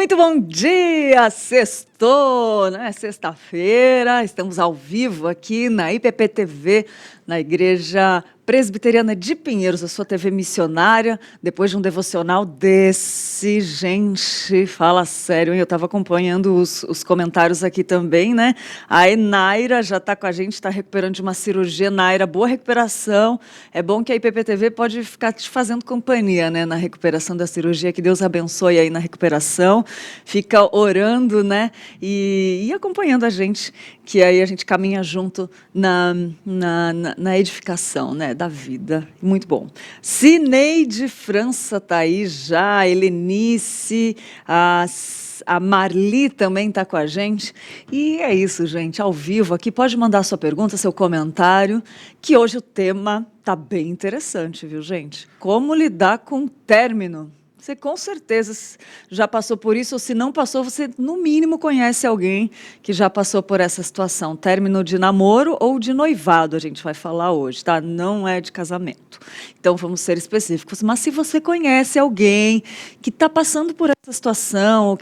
Muito bom dia, sextou, né? Sexta-feira, estamos ao vivo aqui na IPP-TV, na Igreja Presbiteriana de Pinheiros, a sua TV missionária, depois de um devocional desse, gente, fala sério, hein? Eu estava acompanhando os comentários aqui também, né? A Naira já está com a gente, está recuperando de uma cirurgia. Naira, boa recuperação. É bom que a IPP-TV pode ficar te fazendo companhia, né? Na recuperação da cirurgia, que Deus abençoe aí na recuperação. Fica orando, né? E acompanhando a gente, que aí a gente caminha junto na edificação, né, da vida. Muito bom. Cineide França está aí já, Helenice, a Marli também está com a gente. E é isso, gente, ao vivo aqui. Pode mandar sua pergunta, seu comentário, que hoje o tema está bem interessante, viu, gente? Como lidar com o término? Você com certeza já passou por isso, ou se não passou, você no mínimo conhece alguém que já passou por essa situação. Término de namoro ou de noivado, a gente vai falar hoje, tá? Não é de casamento. Então vamos ser específicos. Mas se você conhece alguém que está passando por essa situação,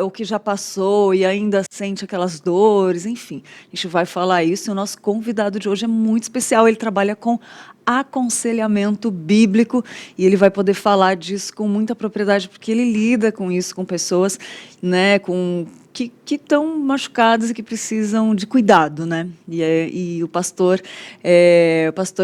ou que já passou e ainda sente aquelas dores, enfim, a gente vai falar isso. E o nosso convidado de hoje é muito especial. Ele trabalha com aconselhamento bíblico e ele vai poder falar disso com muita propriedade, porque ele lida com isso, com pessoas, né, que estão machucadas e que precisam de cuidado, né? E o pastor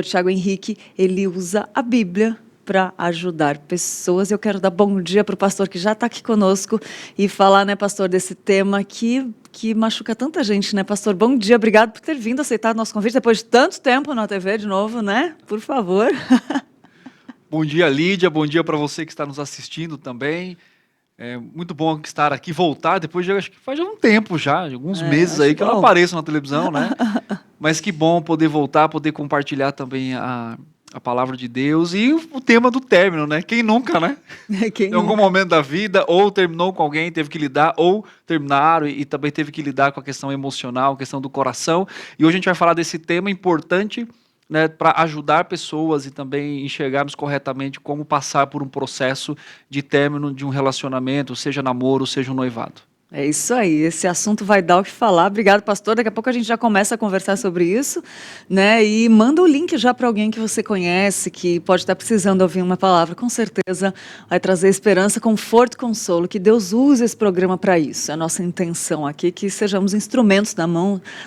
Tiago Henrique, ele usa a Bíblia para ajudar pessoas. Eu quero dar bom dia para o pastor que já está aqui conosco e falar, né, pastor, desse tema que machuca tanta gente, né, pastor? Bom dia, obrigado por ter vindo, aceitar nosso convite depois de tanto tempo na TV de novo, né? Por favor. Bom dia, Lídia, bom dia para você que está nos assistindo também. É muito bom estar aqui, voltar, depois de, acho que faz um tempo já, alguns meses aí que eu não apareço na televisão, né? Mas que bom poder voltar, poder compartilhar também a palavra de Deus e o tema do término, né? Quem nunca, né? Em algum momento da vida, ou terminou com alguém, teve que lidar, ou terminaram e também teve que lidar com a questão emocional, a questão do coração. E hoje a gente vai falar desse tema importante, né, para ajudar pessoas e também enxergarmos corretamente como passar por um processo de término de um relacionamento, seja namoro, seja um noivado. É isso aí, esse assunto vai dar o que falar. Obrigado, pastor. Daqui a pouco a gente já começa a conversar sobre isso, né? E manda o link já para alguém que você conhece, que pode estar precisando ouvir uma palavra. Com certeza vai trazer esperança, conforto e consolo. Que Deus use esse programa para isso. É a nossa intenção aqui, que sejamos instrumentos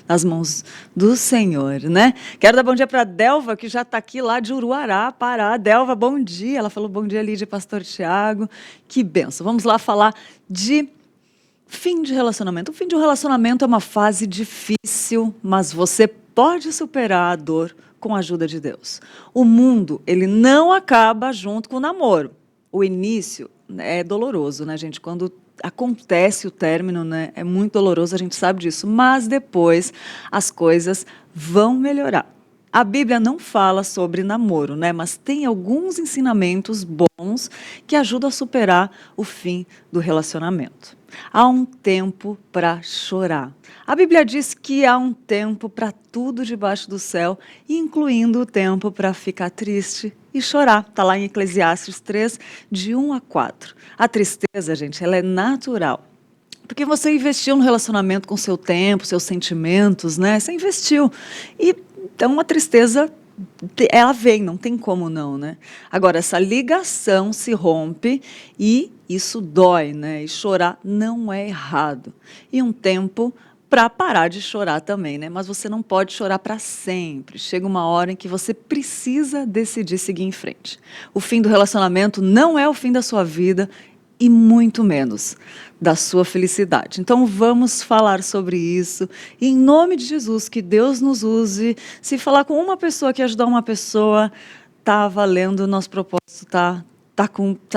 nas mãos do Senhor, né? Quero dar bom dia para a Delva, que já está aqui lá de Uruará, Pará. Delva, bom dia. Ela falou bom dia ali de pastor Tiago. Que benção. Vamos lá falar de fim de relacionamento. O fim de um relacionamento é uma fase difícil, mas você pode superar a dor com a ajuda de Deus. O mundo, ele não acaba junto com o namoro. O início é doloroso, né, gente? Quando acontece o término, né, é muito doloroso, a gente sabe disso. Mas depois as coisas vão melhorar. A Bíblia não fala sobre namoro, né? Mas tem alguns ensinamentos bons que ajudam a superar o fim do relacionamento. Há um tempo para chorar. A Bíblia diz que há um tempo para tudo debaixo do céu, incluindo o tempo para ficar triste e chorar. Está lá em Eclesiastes 3, de 1 a 4. A tristeza, gente, ela é natural. Porque você investiu no relacionamento com seu tempo, seus sentimentos, né? Você investiu. Então, a tristeza, ela vem, não tem como não, né? Agora, essa ligação se rompe e isso dói, né? E chorar não é errado. E um tempo para parar de chorar também, né? Mas você não pode chorar para sempre. Chega uma hora em que você precisa decidir seguir em frente. O fim do relacionamento não é o fim da sua vida e muito menos da sua felicidade. Então vamos falar sobre isso. E em nome de Jesus, que Deus nos use. Se falar com uma pessoa que ajudar uma pessoa, está valendo, o nosso propósito está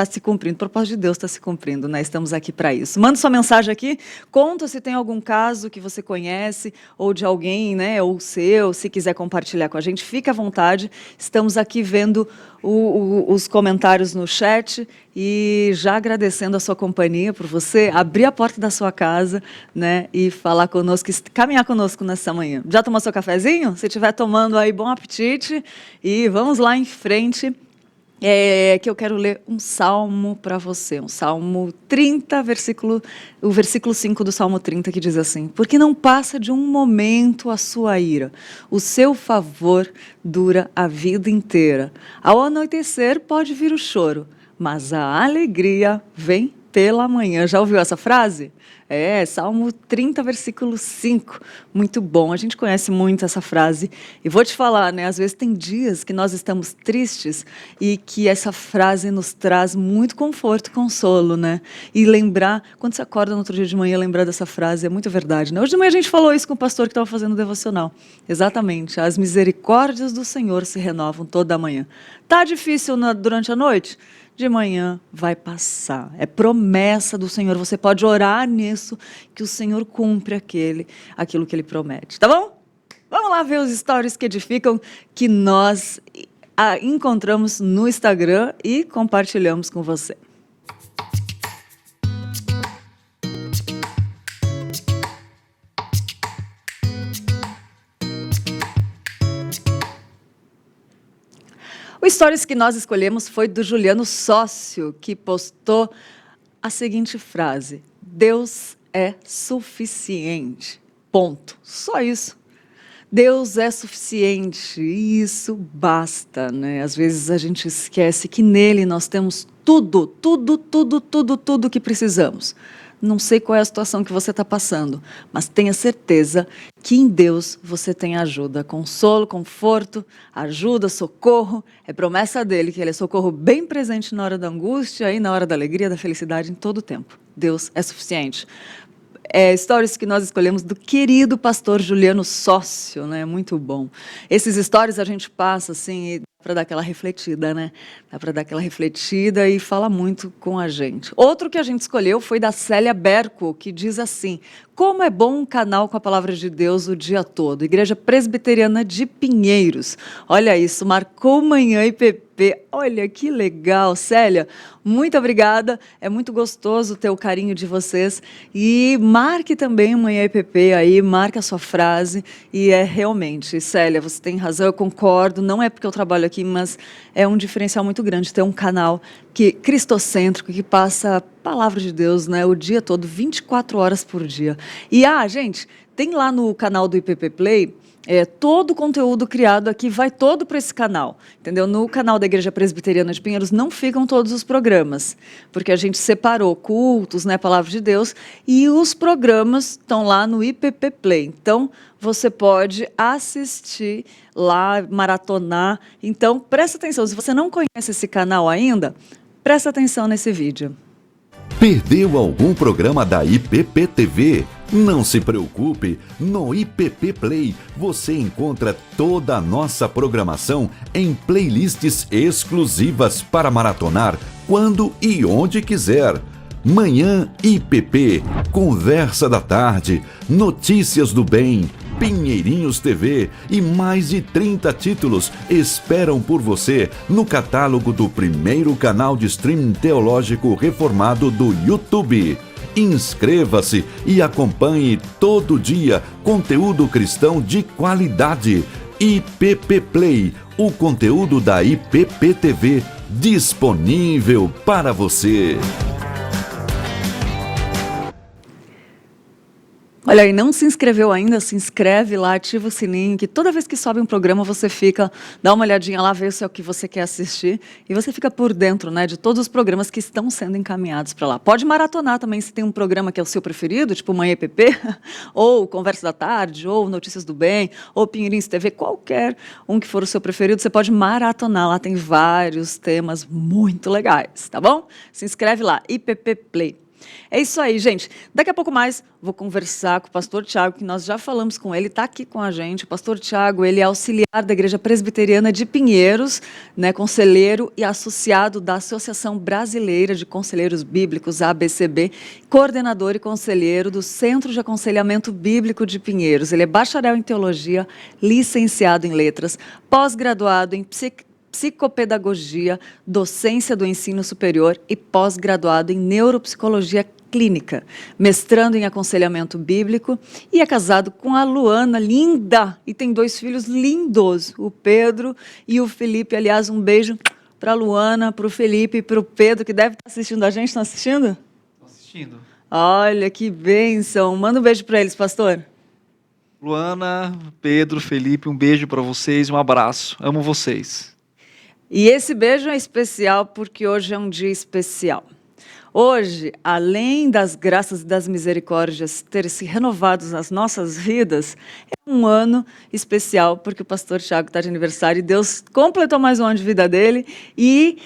se cumprindo. O propósito de Deus está se cumprindo, né? Estamos aqui para isso. Manda sua mensagem aqui, conta se tem algum caso que você conhece, ou de alguém, né? Ou seu, se quiser compartilhar com a gente, fique à vontade. Estamos aqui vendo os comentários no chat e já agradecendo a sua companhia, por você abrir a porta da sua casa, né? E falar conosco, caminhar conosco nessa manhã. Já tomou seu cafezinho? Se estiver tomando aí, bom apetite e vamos lá em frente. que eu quero ler um salmo para você, um Salmo 30, o versículo 5 do Salmo 30, que diz assim: porque não passa de um momento a sua ira, o seu favor dura a vida inteira. Ao anoitecer pode vir o choro, mas a alegria vem pela manhã. Já ouviu essa frase? Salmo 30, versículo 5. Muito bom, a gente conhece muito essa frase. E vou te falar, né? Às vezes tem dias que nós estamos tristes e que essa frase nos traz muito conforto e consolo, né? E lembrar, quando você acorda no outro dia de manhã, lembrar dessa frase é muito verdade, né? Hoje de manhã a gente falou isso com o pastor que estava fazendo o devocional. Exatamente, as misericórdias do Senhor se renovam toda manhã. Tá difícil durante a noite? De manhã vai passar. É promessa do Senhor. Você pode orar nisso, que o Senhor cumpre aquilo que Ele promete. Tá bom? Vamos lá ver os stories que edificam, que nós encontramos no Instagram e compartilhamos com você. O stories que nós escolhemos foi do Juliano Sócio, que postou a seguinte frase: Deus é suficiente. Ponto. Só isso. Deus é suficiente e isso basta, né? Às vezes a gente esquece que nele nós temos tudo que precisamos. Não sei qual é a situação que você está passando, mas tenha certeza que em Deus você tem ajuda, consolo, conforto, ajuda, socorro. É promessa dele que ele é socorro bem presente na hora da angústia e na hora da alegria, da felicidade, em todo o tempo. Deus é suficiente. Stories que nós escolhemos do querido pastor Juliano Sócio, né? Muito bom. Esses stories a gente passa assim, para dar aquela refletida, né? Dá para dar aquela refletida e fala muito com a gente. Outro que a gente escolheu foi da Célia Berco, que diz assim: como é bom um canal com a palavra de Deus o dia todo. Igreja Presbiteriana de Pinheiros. Olha isso, marcou Manhã IPP. Olha que legal, Célia. Muito obrigada. É muito gostoso ter o carinho de vocês. E marque também Manhã IPP aí, marque a sua frase. E realmente, Célia, você tem razão, eu concordo. Não é porque eu trabalho aqui, mas é um diferencial muito grande ter um canal cristocêntrico, que passa a palavra de Deus, né, o dia todo, 24 horas por dia. E, gente, tem lá no canal do IPP Play, todo o conteúdo criado aqui vai todo para esse canal, entendeu? No canal da Igreja Presbiteriana de Pinheiros não ficam todos os programas, porque a gente separou cultos, né, Palavra de Deus, e os programas estão lá no IPP Play. Então, você pode assistir lá, maratonar. Então, presta atenção, se você não conhece esse canal ainda, presta atenção nesse vídeo. Perdeu algum programa da IPP TV? Não se preocupe, no IPP Play você encontra toda a nossa programação em playlists exclusivas para maratonar quando e onde quiser. Manhã IPP, Conversa da Tarde, Notícias do Bem, Pinheirinhos TV e mais de 30 títulos esperam por você no catálogo do primeiro canal de streaming teológico reformado do YouTube. Inscreva-se e acompanhe todo dia conteúdo cristão de qualidade. IPP Play, o conteúdo da IPP TV disponível para você. Olha aí, não se inscreveu ainda? Se inscreve lá, ativa o sininho, que toda vez que sobe um programa você dá uma olhadinha lá, vê se é o que você quer assistir e você fica por dentro, né, de todos os programas que estão sendo encaminhados para lá. Pode maratonar também se tem um programa que é o seu preferido, tipo Manhã EPP, ou Conversa da Tarde, ou Notícias do Bem, ou Pinheirinhos TV, qualquer um que for o seu preferido, você pode maratonar, lá tem vários temas muito legais, tá bom? Se inscreve lá, IPP Play. É isso aí, gente. Daqui a pouco mais vou conversar com o pastor Tiago, que nós já falamos com ele, está aqui com a gente. O pastor Tiago, ele é auxiliar da Igreja Presbiteriana de Pinheiros, né, conselheiro e associado da Associação Brasileira de Conselheiros Bíblicos, ABCB, coordenador e conselheiro do Centro de Aconselhamento Bíblico de Pinheiros. Ele é bacharel em teologia, licenciado em letras, pós-graduado em psicopedagogia, docência do ensino superior e pós-graduado em neuropsicologia clínica, mestrando em aconselhamento bíblico e é casado com a Luana, linda, e tem 2 filhos lindos, o Pedro e o Felipe. Aliás, um beijo para a Luana, para o Felipe, para o Pedro, que deve estar assistindo a gente. Estão assistindo? Estou assistindo. Olha, que bênção. Manda um beijo para eles, pastor. Luana, Pedro, Felipe, um beijo para vocês, um abraço. Amo vocês. E esse beijo é especial porque hoje é um dia especial. Hoje, além das graças e das misericórdias terem se renovado nas nossas vidas, é um ano especial porque o pastor Thiago está de aniversário e Deus completou mais um ano de vida dele e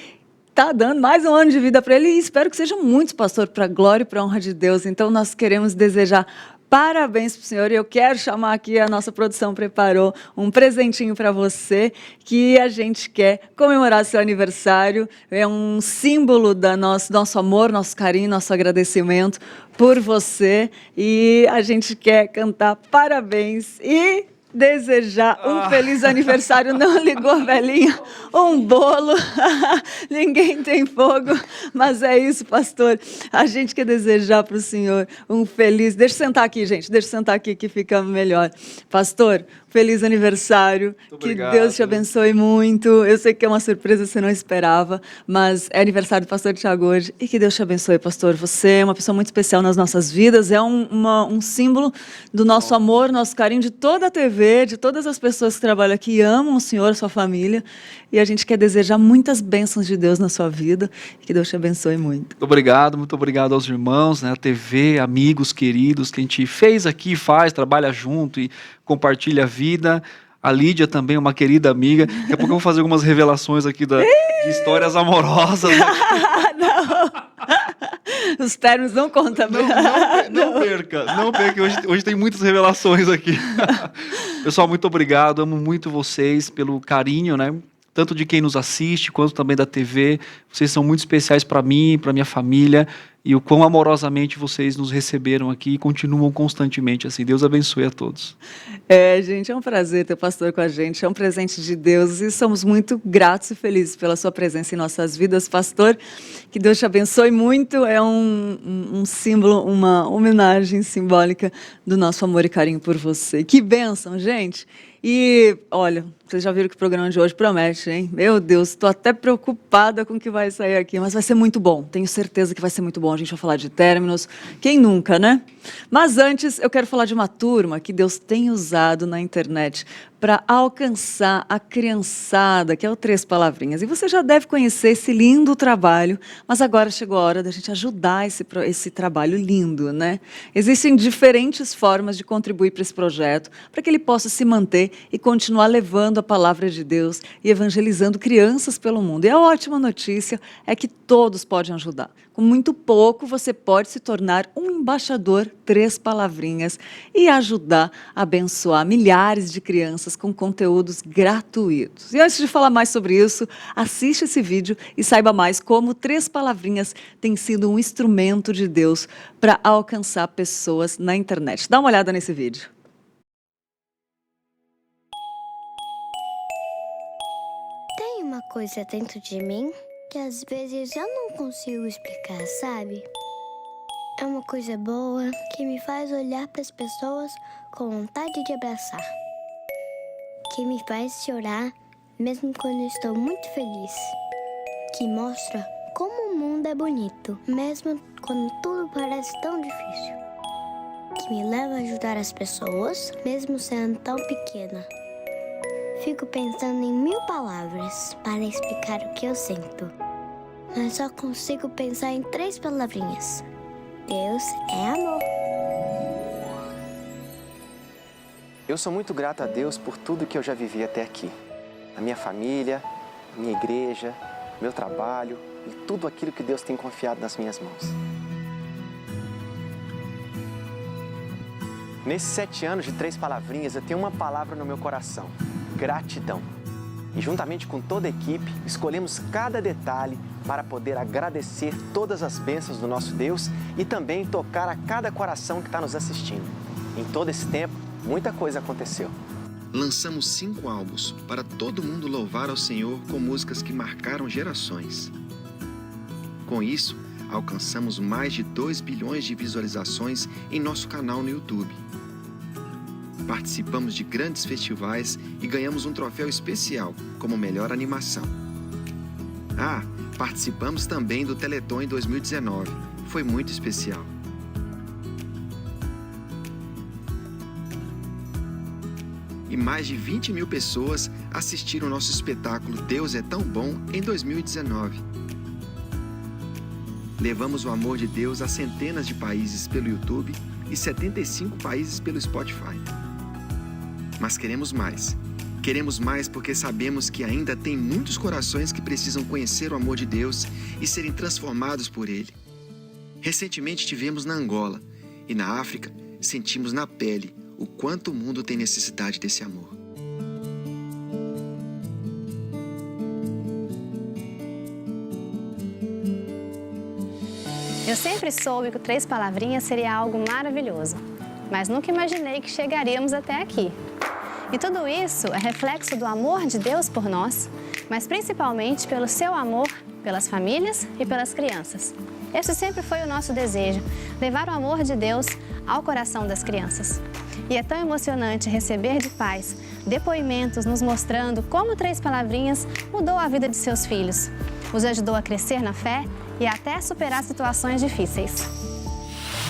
está dando mais um ano de vida para ele e espero que sejam muitos, pastor, para a glória e para a honra de Deus. Então, nós queremos desejar parabéns para o senhor e eu quero chamar aqui, a nossa produção preparou um presentinho para você que a gente quer comemorar seu aniversário. É um símbolo do nosso amor, nosso carinho, nosso agradecimento por você e a gente quer cantar parabéns e desejar um feliz aniversário. Não ligou a velhinha? Um bolo. Ninguém tem fogo. Mas é isso, pastor. A gente quer desejar para o senhor um feliz... Deixa eu sentar aqui, gente. Deixa eu sentar aqui que fica melhor. Pastor, feliz aniversário. Muito que obrigado. Deus te abençoe muito. Eu sei que é uma surpresa, você não esperava, mas é aniversário do pastor Thiago hoje. E que Deus te abençoe, pastor. Você é uma pessoa muito especial nas nossas vidas. É um símbolo do nosso amor, nosso carinho, de toda a TV, de todas as pessoas que trabalham aqui, amam o senhor, a sua família. E a gente quer desejar muitas bênçãos de Deus na sua vida. E que Deus te abençoe muito. Muito obrigado aos irmãos, né, a TV, amigos queridos que a gente fez aqui, trabalha junto e compartilha a vida. A Lídia também, uma querida amiga. Daqui a pouco eu vou fazer algumas revelações aqui de histórias amorosas. Não. Os termos não contam. Não perca, hoje tem muitas revelações aqui. Pessoal, muito obrigado, amo muito vocês pelo carinho, né? Tanto de quem nos assiste, quanto também da TV. Vocês são muito especiais para mim, para minha família, e o quão amorosamente vocês nos receberam aqui e continuam constantemente assim. Deus abençoe a todos. Gente, é um prazer ter o pastor com a gente, é um presente de Deus e somos muito gratos e felizes pela sua presença em nossas vidas, pastor. Que Deus te abençoe muito, é um símbolo, uma homenagem simbólica do nosso amor e carinho por você. Que bênção, gente! E, olha, vocês já viram que o programa de hoje promete, hein? Meu Deus, estou até preocupada com o que vai sair aqui, mas vai ser muito bom. Tenho certeza que vai ser muito bom. A gente vai falar de términos. Quem nunca, né? Mas antes, eu quero falar de uma turma que Deus tem usado na internet para alcançar a criançada, que é o Três Palavrinhas. E você já deve conhecer esse lindo trabalho, mas agora chegou a hora da gente ajudar esse trabalho lindo, né? Existem diferentes formas de contribuir para esse projeto, para que ele possa se manter e continuar levando a palavra de Deus e evangelizando crianças pelo mundo. E a ótima notícia é que todos podem ajudar. Com muito pouco, você pode se tornar um embaixador Três Palavrinhas e ajudar a abençoar milhares de crianças com conteúdos gratuitos. E antes de falar mais sobre isso, assiste esse vídeo e saiba mais como Três Palavrinhas tem sido um instrumento de Deus para alcançar pessoas na internet. Dá uma olhada nesse vídeo. Tem uma coisa dentro de mim que às vezes eu não consigo explicar, sabe? É uma coisa boa que me faz olhar para as pessoas com vontade de abraçar. Que me faz chorar mesmo quando estou muito feliz. Que mostra como o mundo é bonito, mesmo quando tudo parece tão difícil. Que me leva a ajudar as pessoas, mesmo sendo tão pequena. Fico pensando em 1000 palavras para explicar o que eu sinto. Mas só consigo pensar em 3 palavrinhas. Deus é amor. Eu sou muito grato a Deus por tudo que eu já vivi até aqui. A minha família, a minha igreja, meu trabalho e tudo aquilo que Deus tem confiado nas minhas mãos. Nesses 7 anos de 3 palavrinhas, eu tenho uma palavra no meu coração: gratidão. E juntamente com toda a equipe, escolhemos cada detalhe para poder agradecer todas as bênçãos do nosso Deus e também tocar a cada coração que está nos assistindo. Em todo esse tempo, muita coisa aconteceu. Lançamos 5 álbuns para todo mundo louvar ao Senhor com músicas que marcaram gerações. Com isso, alcançamos mais de 2 bilhões de visualizações em nosso canal no YouTube. Participamos de grandes festivais e ganhamos um troféu especial como melhor animação. Participamos também do Teleton em 2019. Foi muito especial. E mais de 20 mil pessoas assistiram nosso espetáculo Deus é Tão Bom em 2019. Levamos o amor de Deus a centenas de países pelo YouTube e 75 países pelo Spotify. Mas queremos mais. Queremos mais porque sabemos que ainda tem muitos corações que precisam conhecer o amor de Deus e serem transformados por Ele. Recentemente estivemos na Angola e na África sentimos na pele o quanto o mundo tem necessidade desse amor. Eu sempre soube que o Três Palavrinhas seria algo maravilhoso, mas nunca imaginei que chegaríamos até aqui. E tudo isso é reflexo do amor de Deus por nós, mas principalmente pelo seu amor pelas famílias e pelas crianças. Esse sempre foi o nosso desejo, levar o amor de Deus ao coração das crianças. E é tão emocionante receber de pais depoimentos nos mostrando como Três Palavrinhas mudou a vida de seus filhos, os ajudou a crescer na fé e até superar situações difíceis.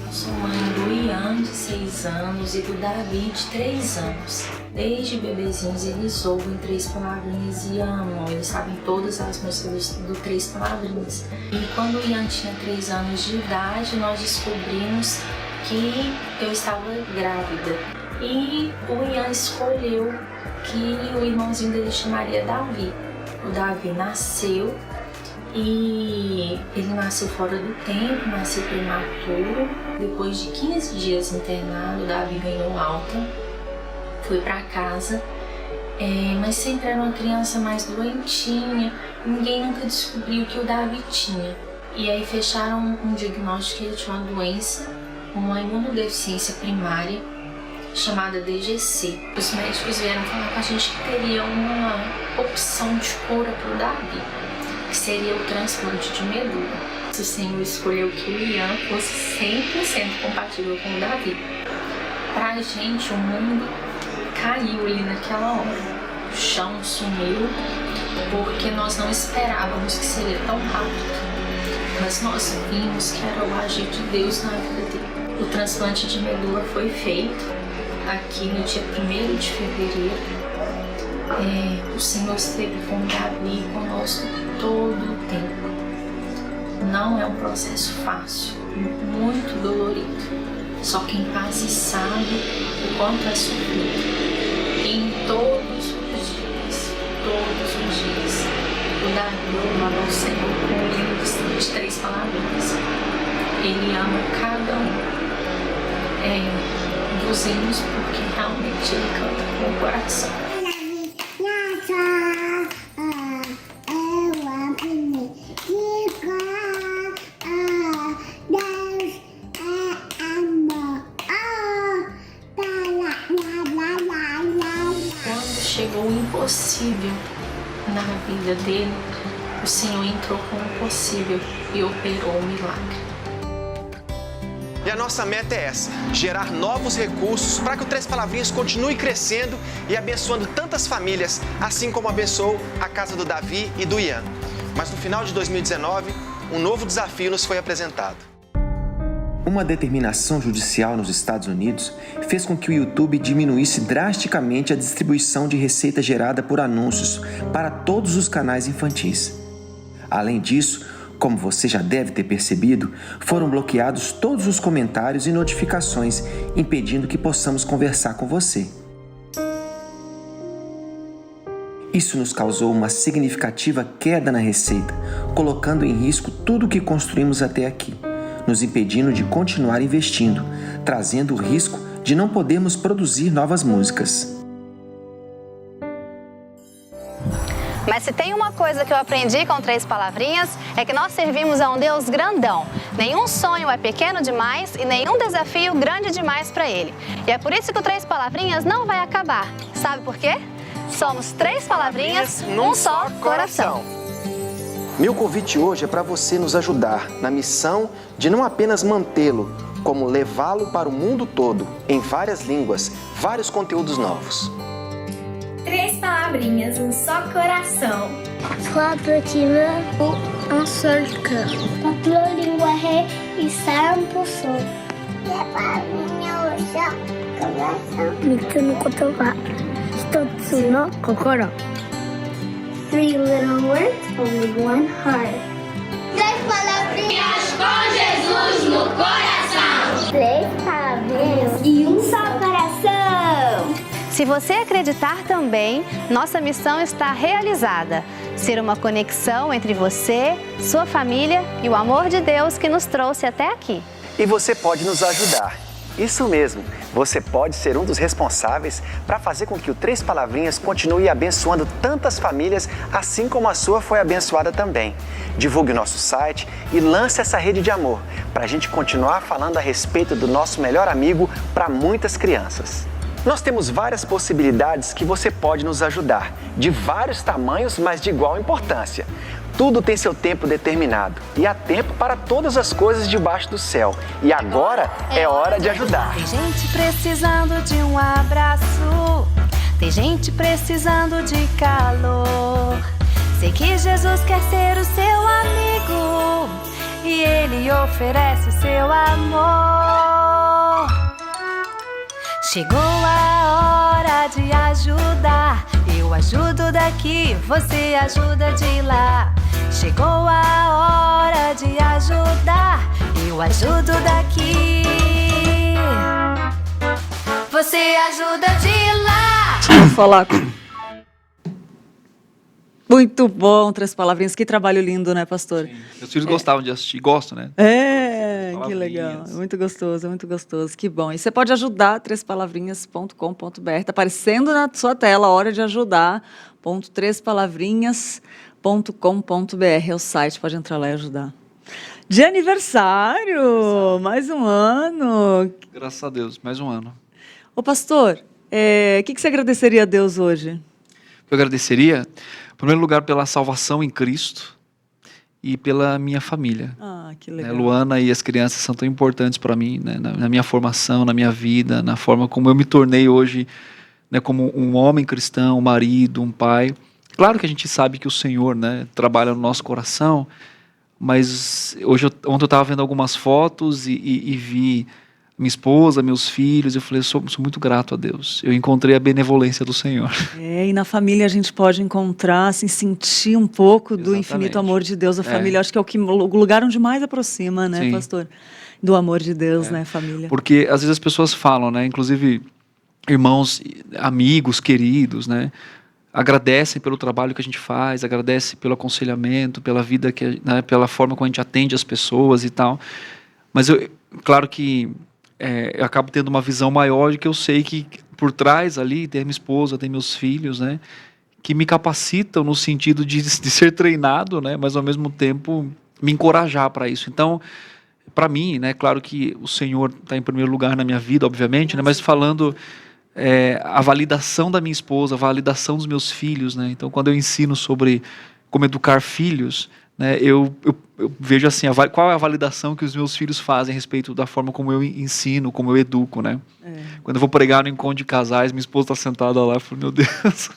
Eu sou mãe do Ian, de 6 anos, e do Davi, de 3 anos. Desde bebezinhos eles ouvem Três Palavrinhas e amam, eles sabem todas as músicas do Três Palavrinhas. E quando o Ian tinha 3 anos de idade, nós descobrimos que eu estava grávida. E o Ian escolheu que o irmãozinho dele chamaria Davi. O Davi nasceu e ele nasceu fora do tempo, nasceu prematuro. Depois de 15 dias internado, o Davi ganhou alta, foi para casa, mas sempre era uma criança mais doentinha, ninguém nunca descobriu o que o Davi tinha. E aí fecharam um diagnóstico que ele tinha uma doença, uma imunodeficiência primária, chamada DGC. Os médicos vieram falar com a gente que teria uma opção de cura para o Davi, que seria o transplante de medula. O Senhor escolheu que o Ian fosse 100% compatível com o Davi. Pra gente, o mundo caiu ali naquela hora. O chão sumiu, porque nós não esperávamos que seria tão rápido. Mas nós vimos que era o agir de Deus na vida dele. O transplante de medula foi feito aqui no dia 1º de fevereiro. O Senhor esteve com o Davi conosco todo o tempo. Não é um processo fácil, muito dolorido. Só quem passa sabe o quanto é sofrido. Em todos os dias, o Davi louvava o Senhor com o hino de Três Palavrinhas. Ele ama cada um dos hinos, porque realmente ele canta com o coração. Chegou o impossível na vida dele, o Senhor entrou com o possível e operou o milagre. E a nossa meta é essa, gerar novos recursos para que o Três Palavrinhas continue crescendo e abençoando tantas famílias, assim como abençoou a casa do Davi e do Ian. Mas no final de 2019, um novo desafio nos foi apresentado. Uma determinação judicial nos Estados Unidos fez com que o YouTube diminuísse drasticamente a distribuição de receita gerada por anúncios para todos os canais infantis. Além disso, como você já deve ter percebido, foram bloqueados todos os comentários e notificações, impedindo que possamos conversar com você. Isso nos causou uma significativa queda na receita, colocando em risco tudo o que construímos até aqui, nos impedindo de continuar investindo, trazendo o risco de não podermos produzir novas músicas. Mas se tem uma coisa que eu aprendi com Três Palavrinhas, é que nós servimos a um Deus grandão. Nenhum sonho é pequeno demais e nenhum desafio grande demais para Ele. E é por isso que o Três Palavrinhas não vai acabar. Sabe por quê? Somos Três Palavrinhas num só coração. Meu convite hoje é para você nos ajudar na missão de não apenas mantê-lo, como levá-lo para o mundo todo, em várias línguas, vários conteúdos novos. Três Palavras palavrinhas, um só coração. Trois petits mains pour un seul cœur. Notre linguaje e 100%. Mitsu no kotoba, hitotsu no kokoro. 3 little words, only one heart. 3 palavrinhas com Jesus no coração. 3 palavrinhas e um só coração. Se você acreditar também, nossa missão está realizada. Ser uma conexão entre você, sua família e o amor de Deus que nos trouxe até aqui. E você pode nos ajudar. Isso mesmo, você pode ser um dos responsáveis para fazer com que o Três Palavrinhas continue abençoando tantas famílias, assim como a sua foi abençoada também. Divulgue o nosso site e lance essa rede de amor, para a gente continuar falando a respeito do nosso melhor amigo para muitas crianças. Nós temos várias possibilidades que você pode nos ajudar, de vários tamanhos, mas de igual importância. Tudo tem seu tempo determinado e há tempo para todas as coisas debaixo do céu. E agora é hora de ajudar. Tem gente precisando de um abraço, tem gente precisando de calor. Sei que Jesus quer ser o seu amigo e Ele oferece o seu amor. Chegou a hora de ajudar. Eu ajudo daqui, você ajuda de lá. Chegou a hora de ajudar. Eu ajudo daqui, você ajuda de lá. Vou falar. Muito bom, Três Palavrinhas. Que trabalho lindo, né, pastor? Sim. Meus filhos gostavam de assistir, gostam, né? Que legal. Muito gostoso, muito gostoso. Que bom. E você pode ajudar, trêspalavrinhas.com.br. Está aparecendo na sua tela, hora de ajudar, .trêspalavrinhas.com.br é o site, pode entrar lá e ajudar. De aniversário, mais um ano. Graças a Deus, mais um ano. Ô pastor, o que você agradeceria a Deus hoje? Eu agradeceria, em primeiro lugar, pela salvação em Cristo e pela minha família. Ah, que legal. Luana e as crianças são tão importantes para mim, né, na minha formação, na minha vida, na forma como eu me tornei hoje, né, como um homem cristão, um marido, um pai. Claro que a gente sabe que o Senhor, né, trabalha no nosso coração, mas ontem eu estava vendo algumas fotos e vi minha esposa, meus filhos, eu falei, eu sou muito grato a Deus. Eu encontrei a benevolência do Senhor. E na família a gente pode encontrar, assim, sentir um pouco do infinito amor de Deus. A família, acho que é o lugar onde mais aproxima, né, Sim. pastor? Do amor de Deus, né, família. Porque às vezes as pessoas falam, né, inclusive irmãos, amigos, queridos, né, agradecem pelo trabalho que a gente faz, agradecem pelo aconselhamento, pela vida, né, pela forma como a gente atende as pessoas e tal. Mas claro que eu acabo tendo uma visão maior de que eu sei que por trás ali tem minha esposa, tem meus filhos, né, que me capacitam no sentido de ser treinado, né, mas ao mesmo tempo me encorajar para isso. Então, para mim, né, claro que o Senhor está em primeiro lugar na minha vida, obviamente, né, mas falando a validação da minha esposa, a validação dos meus filhos, né, então quando eu ensino sobre como educar filhos, né, eu vejo assim, qual é a validação que os meus filhos fazem a respeito da forma como eu ensino, como eu educo, né? Quando eu vou pregar no encontro de casais, minha esposa está sentada lá, eu falo, meu Deus.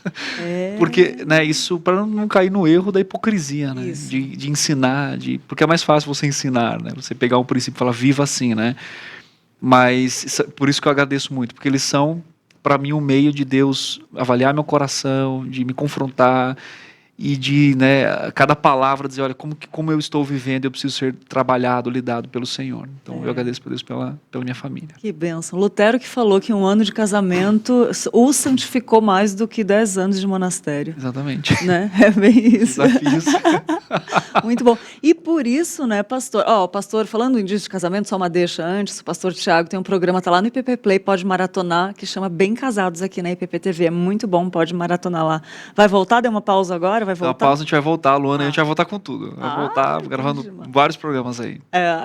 Porque, né, isso para não cair no erro da hipocrisia, né? De ensinar, porque é mais fácil você ensinar, né? Você pegar um princípio e falar, viva assim, né? Mas por isso que eu agradeço muito, porque eles são, para mim, um meio de Deus avaliar meu coração, de me confrontar, e de, né, cada palavra dizer, olha, como eu estou vivendo, eu preciso ser trabalhado, lidado pelo Senhor. Então, eu agradeço por Deus pela minha família. Que bênção. Lutero que falou que um ano de casamento o santificou mais do que 10 anos de monastério. Exatamente. Né? É bem isso. Desafios. Muito bom. E por isso, né, pastor, pastor, falando em dias de casamento, só uma deixa antes, o pastor Tiago tem um programa, tá lá no IPP Play, pode maratonar, que chama Bem Casados aqui na IPP TV. É muito bom, pode maratonar lá. Vai voltar? Deu uma pausa agora? Vai voltar? Uma pausa, a gente vai voltar, a Luana, a gente vai voltar com tudo. Vai voltar gravando vários programas aí.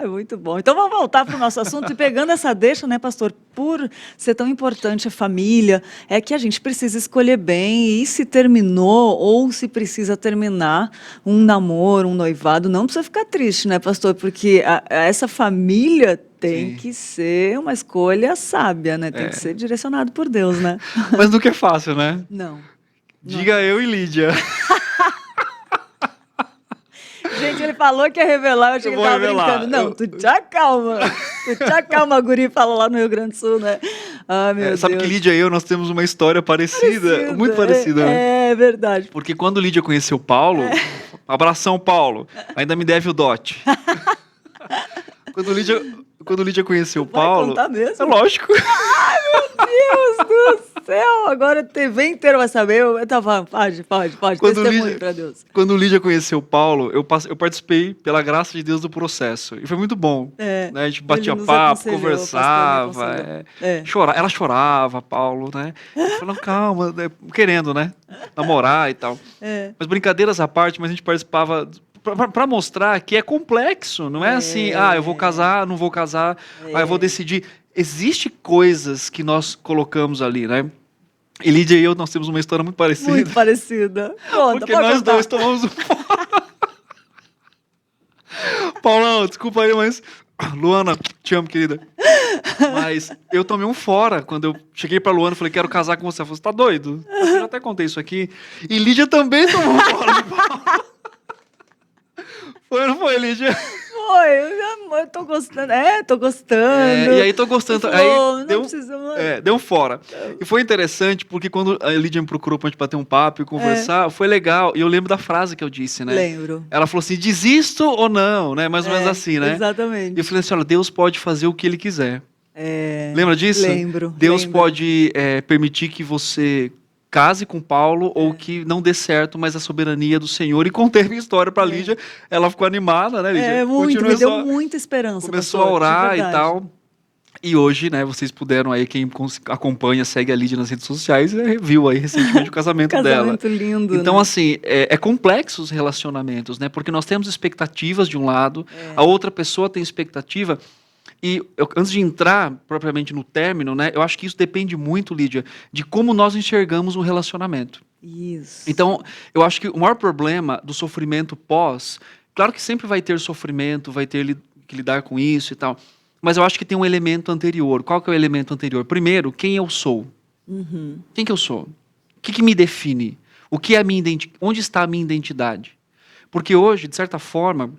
Muito bom. Então vamos voltar para o nosso assunto e pegando essa deixa, né, pastor, por ser tão importante a família, é que a gente precisa escolher bem e se terminou ou se precisa terminar um namoro, um noivado, não precisa ficar triste, né, pastor, porque essa família tem que ser uma escolha sábia, né, tem que ser direcionado por Deus, né? Mas nunca é fácil, né? Não. Diga eu e Lídia. Gente, ele falou que ia revelar, eu achei que ele tava brincando. Não, tu te acalma. Tu te acalma, a guri fala lá no Rio Grande do Sul, né? Ah, meu Deus. Sabe que Lídia e eu, nós temos uma história parecida. Muito parecida, né? É verdade. Porque quando Lídia conheceu Paulo... Abração, Paulo. Ainda me deve o dote. Quando Lídia conheceu Paulo... Vai contar mesmo? É lógico. Ai, meu Deus do céu. Agora a TV inteira vai saber. Tá, pode. Testemunho pra Deus. Quando Lídia conheceu Paulo, eu participei, pela graça de Deus, do processo. E foi muito bom. Né? A gente batia papo, conversava. Ela chorava, Paulo, né? Falando, calma, né? Querendo, né? Namorar e tal. Mas brincadeiras à parte, mas a gente participava... Para mostrar que é complexo, não é assim, eu vou casar, não vou casar, eu vou decidir. Existem coisas que nós colocamos ali, né? E Lídia e eu, nós temos uma história muito parecida. Muito parecida. Conta, porque nós dois tomamos um... Paulão, desculpa aí, mas... Luana, te amo, querida. Mas eu tomei um fora. Quando eu cheguei pra Luana, falei, quero casar com você. Ela falou, você tá doido? Eu já até contei isso aqui. E Lídia também tomou um fora de Paulo. Foi ou não foi, Lídia? Foi, eu tô gostando. Tô gostando. E aí tô gostando. Aí deu um fora. Não. E foi interessante, porque quando a Lídia me procurou pra gente bater um papo e conversar, foi legal. E eu lembro da frase que eu disse, né? Lembro. Ela falou assim, desisto ou não, né? Mais ou menos assim, né? Exatamente. E eu falei assim, olha, Deus pode fazer o que Ele quiser. Lembra disso? Lembro. Deus pode permitir que você case com Paulo ou que não dê certo, mas a soberania do Senhor. E contei minha história para Lídia, ela ficou animada, né, Lídia? Me deu muita esperança. Começou a orar e tal. E hoje, né, vocês puderam aí, quem acompanha, segue a Lídia nas redes sociais, viu aí recentemente o casamento dela. Casamento lindo, então, né? assim, é complexo os relacionamentos, né? Porque nós temos expectativas de um lado, a outra pessoa tem expectativa. E antes de entrar propriamente no término, né, eu acho que isso depende muito, Lídia, de como nós enxergamos o relacionamento. Isso. Então, eu acho que o maior problema do sofrimento pós, claro que sempre vai ter sofrimento, vai ter que lidar com isso e tal, mas eu acho que tem um elemento anterior. Qual que é o elemento anterior? Primeiro, quem eu sou? Quem que eu sou? O que me define? O que é a minha onde está a minha identidade? Porque hoje, de certa forma,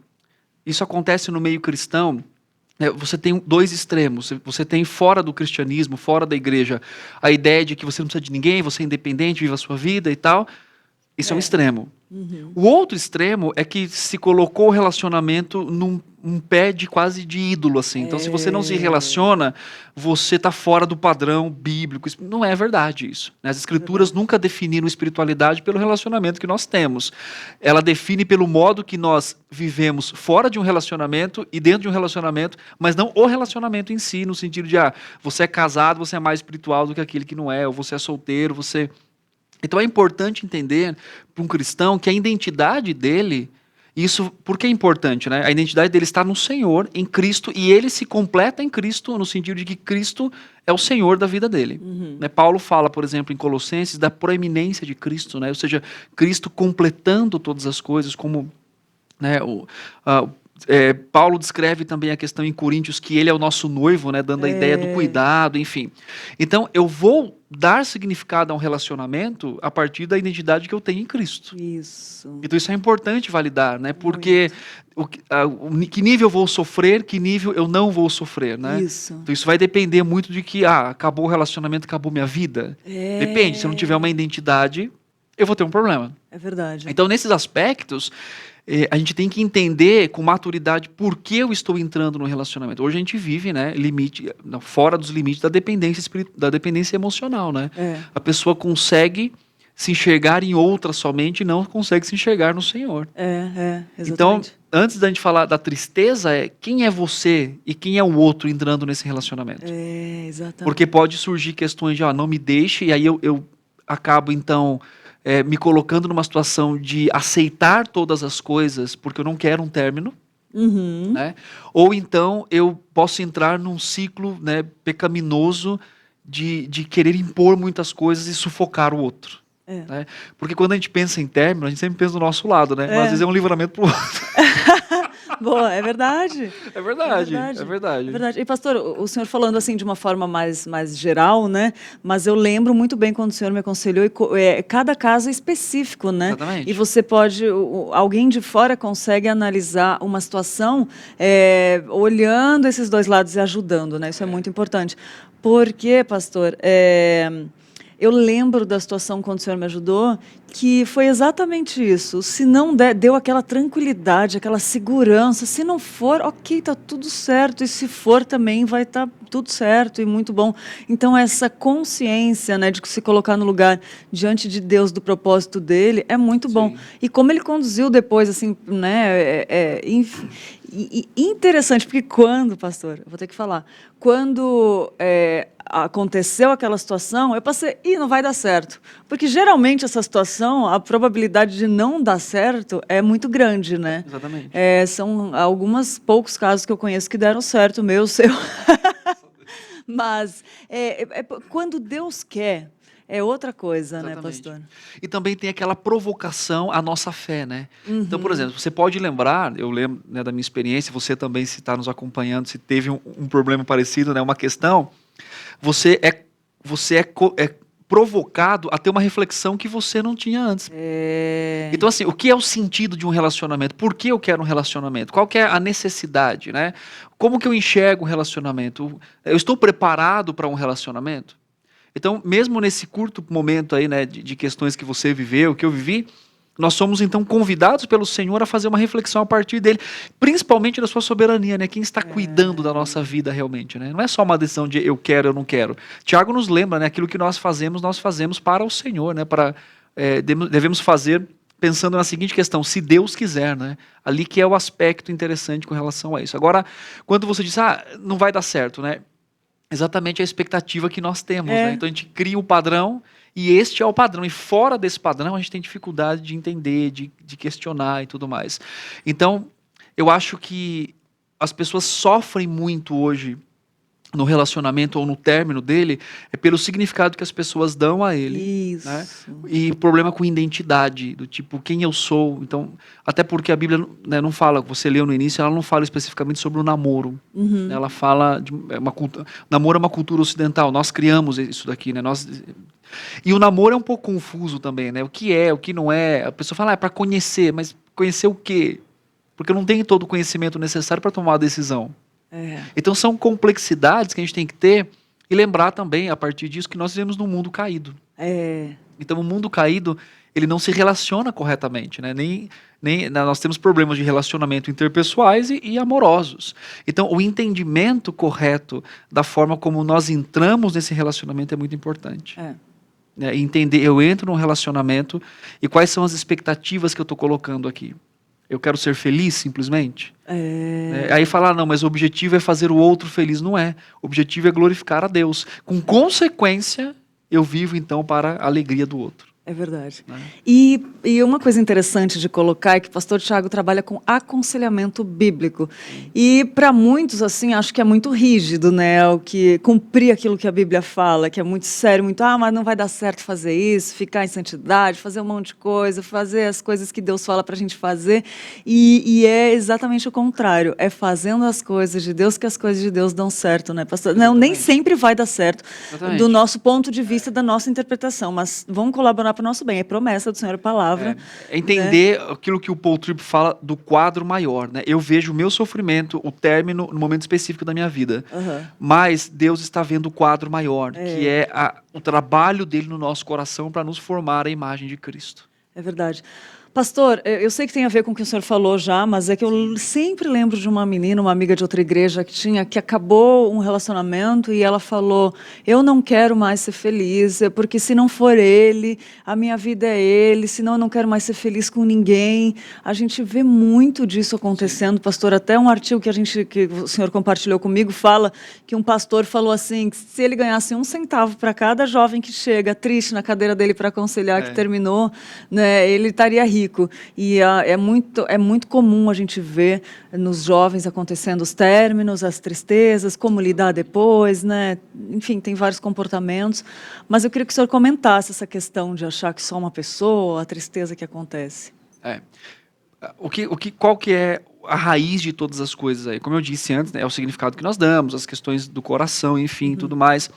isso acontece no meio cristão. Você tem dois extremos. Você tem fora do cristianismo, fora da igreja, a ideia de que você não precisa de ninguém, você é independente, vive a sua vida e tal. Isso é um extremo. O outro extremo é que se colocou o relacionamento num pé quase de ídolo, assim. Então, se você não se relaciona, você está fora do padrão bíblico. Não é verdade isso. As escrituras nunca definiram espiritualidade pelo relacionamento que nós temos. Ela define pelo modo que nós vivemos fora de um relacionamento e dentro de um relacionamento, mas não o relacionamento em si, no sentido de, você é casado, você é mais espiritual do que aquele que não é, ou você é solteiro, você... Então é importante entender para um cristão que a identidade dele, isso, por que é importante, né? A identidade dele está no Senhor, em Cristo, e ele se completa em Cristo, no sentido de que Cristo é o Senhor da vida dele. Paulo fala, por exemplo, em Colossenses, da proeminência de Cristo, né? Ou seja, Cristo completando todas as coisas, como... né, Paulo descreve também a questão em Coríntios que ele é o nosso noivo, né, dando a ideia do cuidado, enfim. Então, eu vou dar significado a um relacionamento a partir da identidade que eu tenho em Cristo. Isso. Então, isso é importante validar, né, porque que nível eu vou sofrer, que nível eu não vou sofrer, né? Isso. Então, isso vai depender muito de que, acabou o relacionamento, acabou minha vida. Depende, se eu não tiver uma identidade, eu vou ter um problema. É verdade. Então, nesses aspectos... a gente tem que entender com maturidade por que eu estou entrando no relacionamento. Hoje a gente vive, né, fora dos limites da dependência emocional, né? A pessoa consegue se enxergar em outra somente e não consegue se enxergar no Senhor. Exatamente. Então, antes da gente falar da tristeza, quem é você e quem é o outro entrando nesse relacionamento? Exatamente. Porque pode surgir questões de, não me deixe, e aí eu acabo, então... me colocando numa situação de aceitar todas as coisas porque eu não quero um término, né? Ou então eu posso entrar num ciclo, né, pecaminoso de querer impor muitas coisas e sufocar o outro. Né? Porque quando a gente pensa em término, a gente sempre pensa do nosso lado, né? Mas às vezes é um livramento pro outro. Boa, é verdade. É verdade, É é verdade. É verdade. E, pastor, o senhor falando assim de uma forma mais geral, né? Mas eu lembro muito bem quando o senhor me aconselhou, cada caso é específico, né? Exatamente. E você pode, alguém de fora consegue analisar uma situação olhando esses dois lados e ajudando, né? Isso é muito importante. Porque, pastor, eu lembro da situação quando o senhor me ajudou, que foi exatamente isso. Se não deu aquela tranquilidade, aquela segurança. Se não for, ok, tá tudo certo. E se for também vai estar tudo certo e muito bom. Então essa consciência, né, de se colocar no lugar diante de Deus, do propósito dele, é muito bom. E como ele conduziu depois, assim, né, enfim, interessante, porque quando, pastor, eu vou ter que falar, quando aconteceu aquela situação, eu passei, não vai dar certo. Porque geralmente essa situação, a probabilidade de não dar certo é muito grande, né? Exatamente. São poucos casos que eu conheço que deram certo, o meu, o seu. Mas quando Deus quer, é outra coisa, Exatamente. né, pastor? E também tem aquela provocação à nossa fé, né? Então, por exemplo, você pode lembrar, eu lembro, né, da minha experiência, você também, se está nos acompanhando, se teve um problema parecido, né, uma questão, você é provocado a ter uma reflexão que você não tinha antes. Então, assim, o que é o sentido de um relacionamento? Por que eu quero um relacionamento? Qual que é a necessidade, né? Como que eu enxergo um relacionamento? Eu estou preparado para um relacionamento? Então, mesmo nesse curto momento aí, né, de questões que você viveu, que eu vivi, nós somos, então, convidados pelo Senhor a fazer uma reflexão a partir dele, principalmente da sua soberania, né? Quem está cuidando da nossa vida realmente, né? Não é só uma decisão de eu quero, eu não quero. Tiago nos lembra, né? Aquilo que nós fazemos para o Senhor, né? Devemos fazer pensando na seguinte questão, se Deus quiser, né? Ali que é o aspecto interessante com relação a isso. Agora, quando você diz, não vai dar certo, né? Exatamente a expectativa que nós temos, né? Então a gente cria um padrão e este é o padrão. E fora desse padrão a gente tem dificuldade de entender, de questionar e tudo mais. Então eu acho que as pessoas sofrem muito hoje no relacionamento ou no término dele pelo significado que as pessoas dão a ele. Isso. Né? E problema com identidade, do tipo, quem eu sou. Então, até porque a Bíblia, né, não fala, você leu no início, ela não fala especificamente sobre o namoro. Né? Ela fala, namoro é uma cultura ocidental, nós criamos isso daqui, né? E o namoro é um pouco confuso também, né? O que é, o que não é. A pessoa fala, é para conhecer, mas conhecer o quê? Porque eu não tenho todo o conhecimento necessário para tomar a decisão. Então são complexidades que a gente tem que ter e lembrar também, a partir disso, que nós vivemos num mundo caído. Então o mundo caído, ele não se relaciona corretamente, né? Nós temos problemas de relacionamento interpessoais e amorosos. Então o entendimento correto da forma como nós entramos nesse relacionamento é muito importante. Entender, eu entro num relacionamento e quais são as expectativas que eu estou colocando aqui. Eu quero ser feliz, simplesmente? Aí falar, não, mas o objetivo é fazer o outro feliz. Não é. O objetivo é glorificar a Deus. Com consequência, eu vivo, então, para a alegria do outro. É verdade. E uma coisa interessante de colocar é que o pastor Tiago trabalha com aconselhamento bíblico. E para muitos, assim, acho que é muito rígido, né? O que cumprir aquilo que a Bíblia fala, que é muito sério, muito, mas não vai dar certo fazer isso, ficar em santidade, fazer um monte de coisa, fazer as coisas que Deus fala para a gente fazer. E é exatamente o contrário. É fazendo as coisas de Deus que as coisas de Deus dão certo, né, pastor? Não, nem sempre vai dar certo do nosso ponto de vista, da nossa interpretação, mas vamos colaborar para o nosso bem. É promessa do Senhor, a palavra. Entender aquilo que o Paul Tripp fala do quadro maior, né? Eu vejo o meu sofrimento, o término, no momento específico da minha vida. Mas Deus está vendo o quadro maior, que é o trabalho dele no nosso coração para nos formar a imagem de Cristo. É verdade. Pastor, eu sei que tem a ver com o que o senhor falou já, mas é que eu sempre lembro de uma menina, uma amiga de outra igreja que acabou um relacionamento e ela falou, eu não quero mais ser feliz, porque se não for ele, a minha vida é ele, senão eu não quero mais ser feliz com ninguém. A gente vê muito disso acontecendo, pastor, até um artigo que o senhor compartilhou comigo fala que um pastor falou assim, que se ele ganhasse 1 centavo para cada jovem que chega triste na cadeira dele para aconselhar que terminou, né, ele estaria rico. E é muito comum a gente ver nos jovens acontecendo os términos, as tristezas, como lidar depois, né? Enfim, tem vários comportamentos. Mas eu queria que o senhor comentasse essa questão de achar que só uma pessoa, a tristeza que acontece. Qual que é a raiz de todas as coisas aí. Como eu disse antes, né, é o significado que nós damos, as questões do coração, enfim, tudo mais.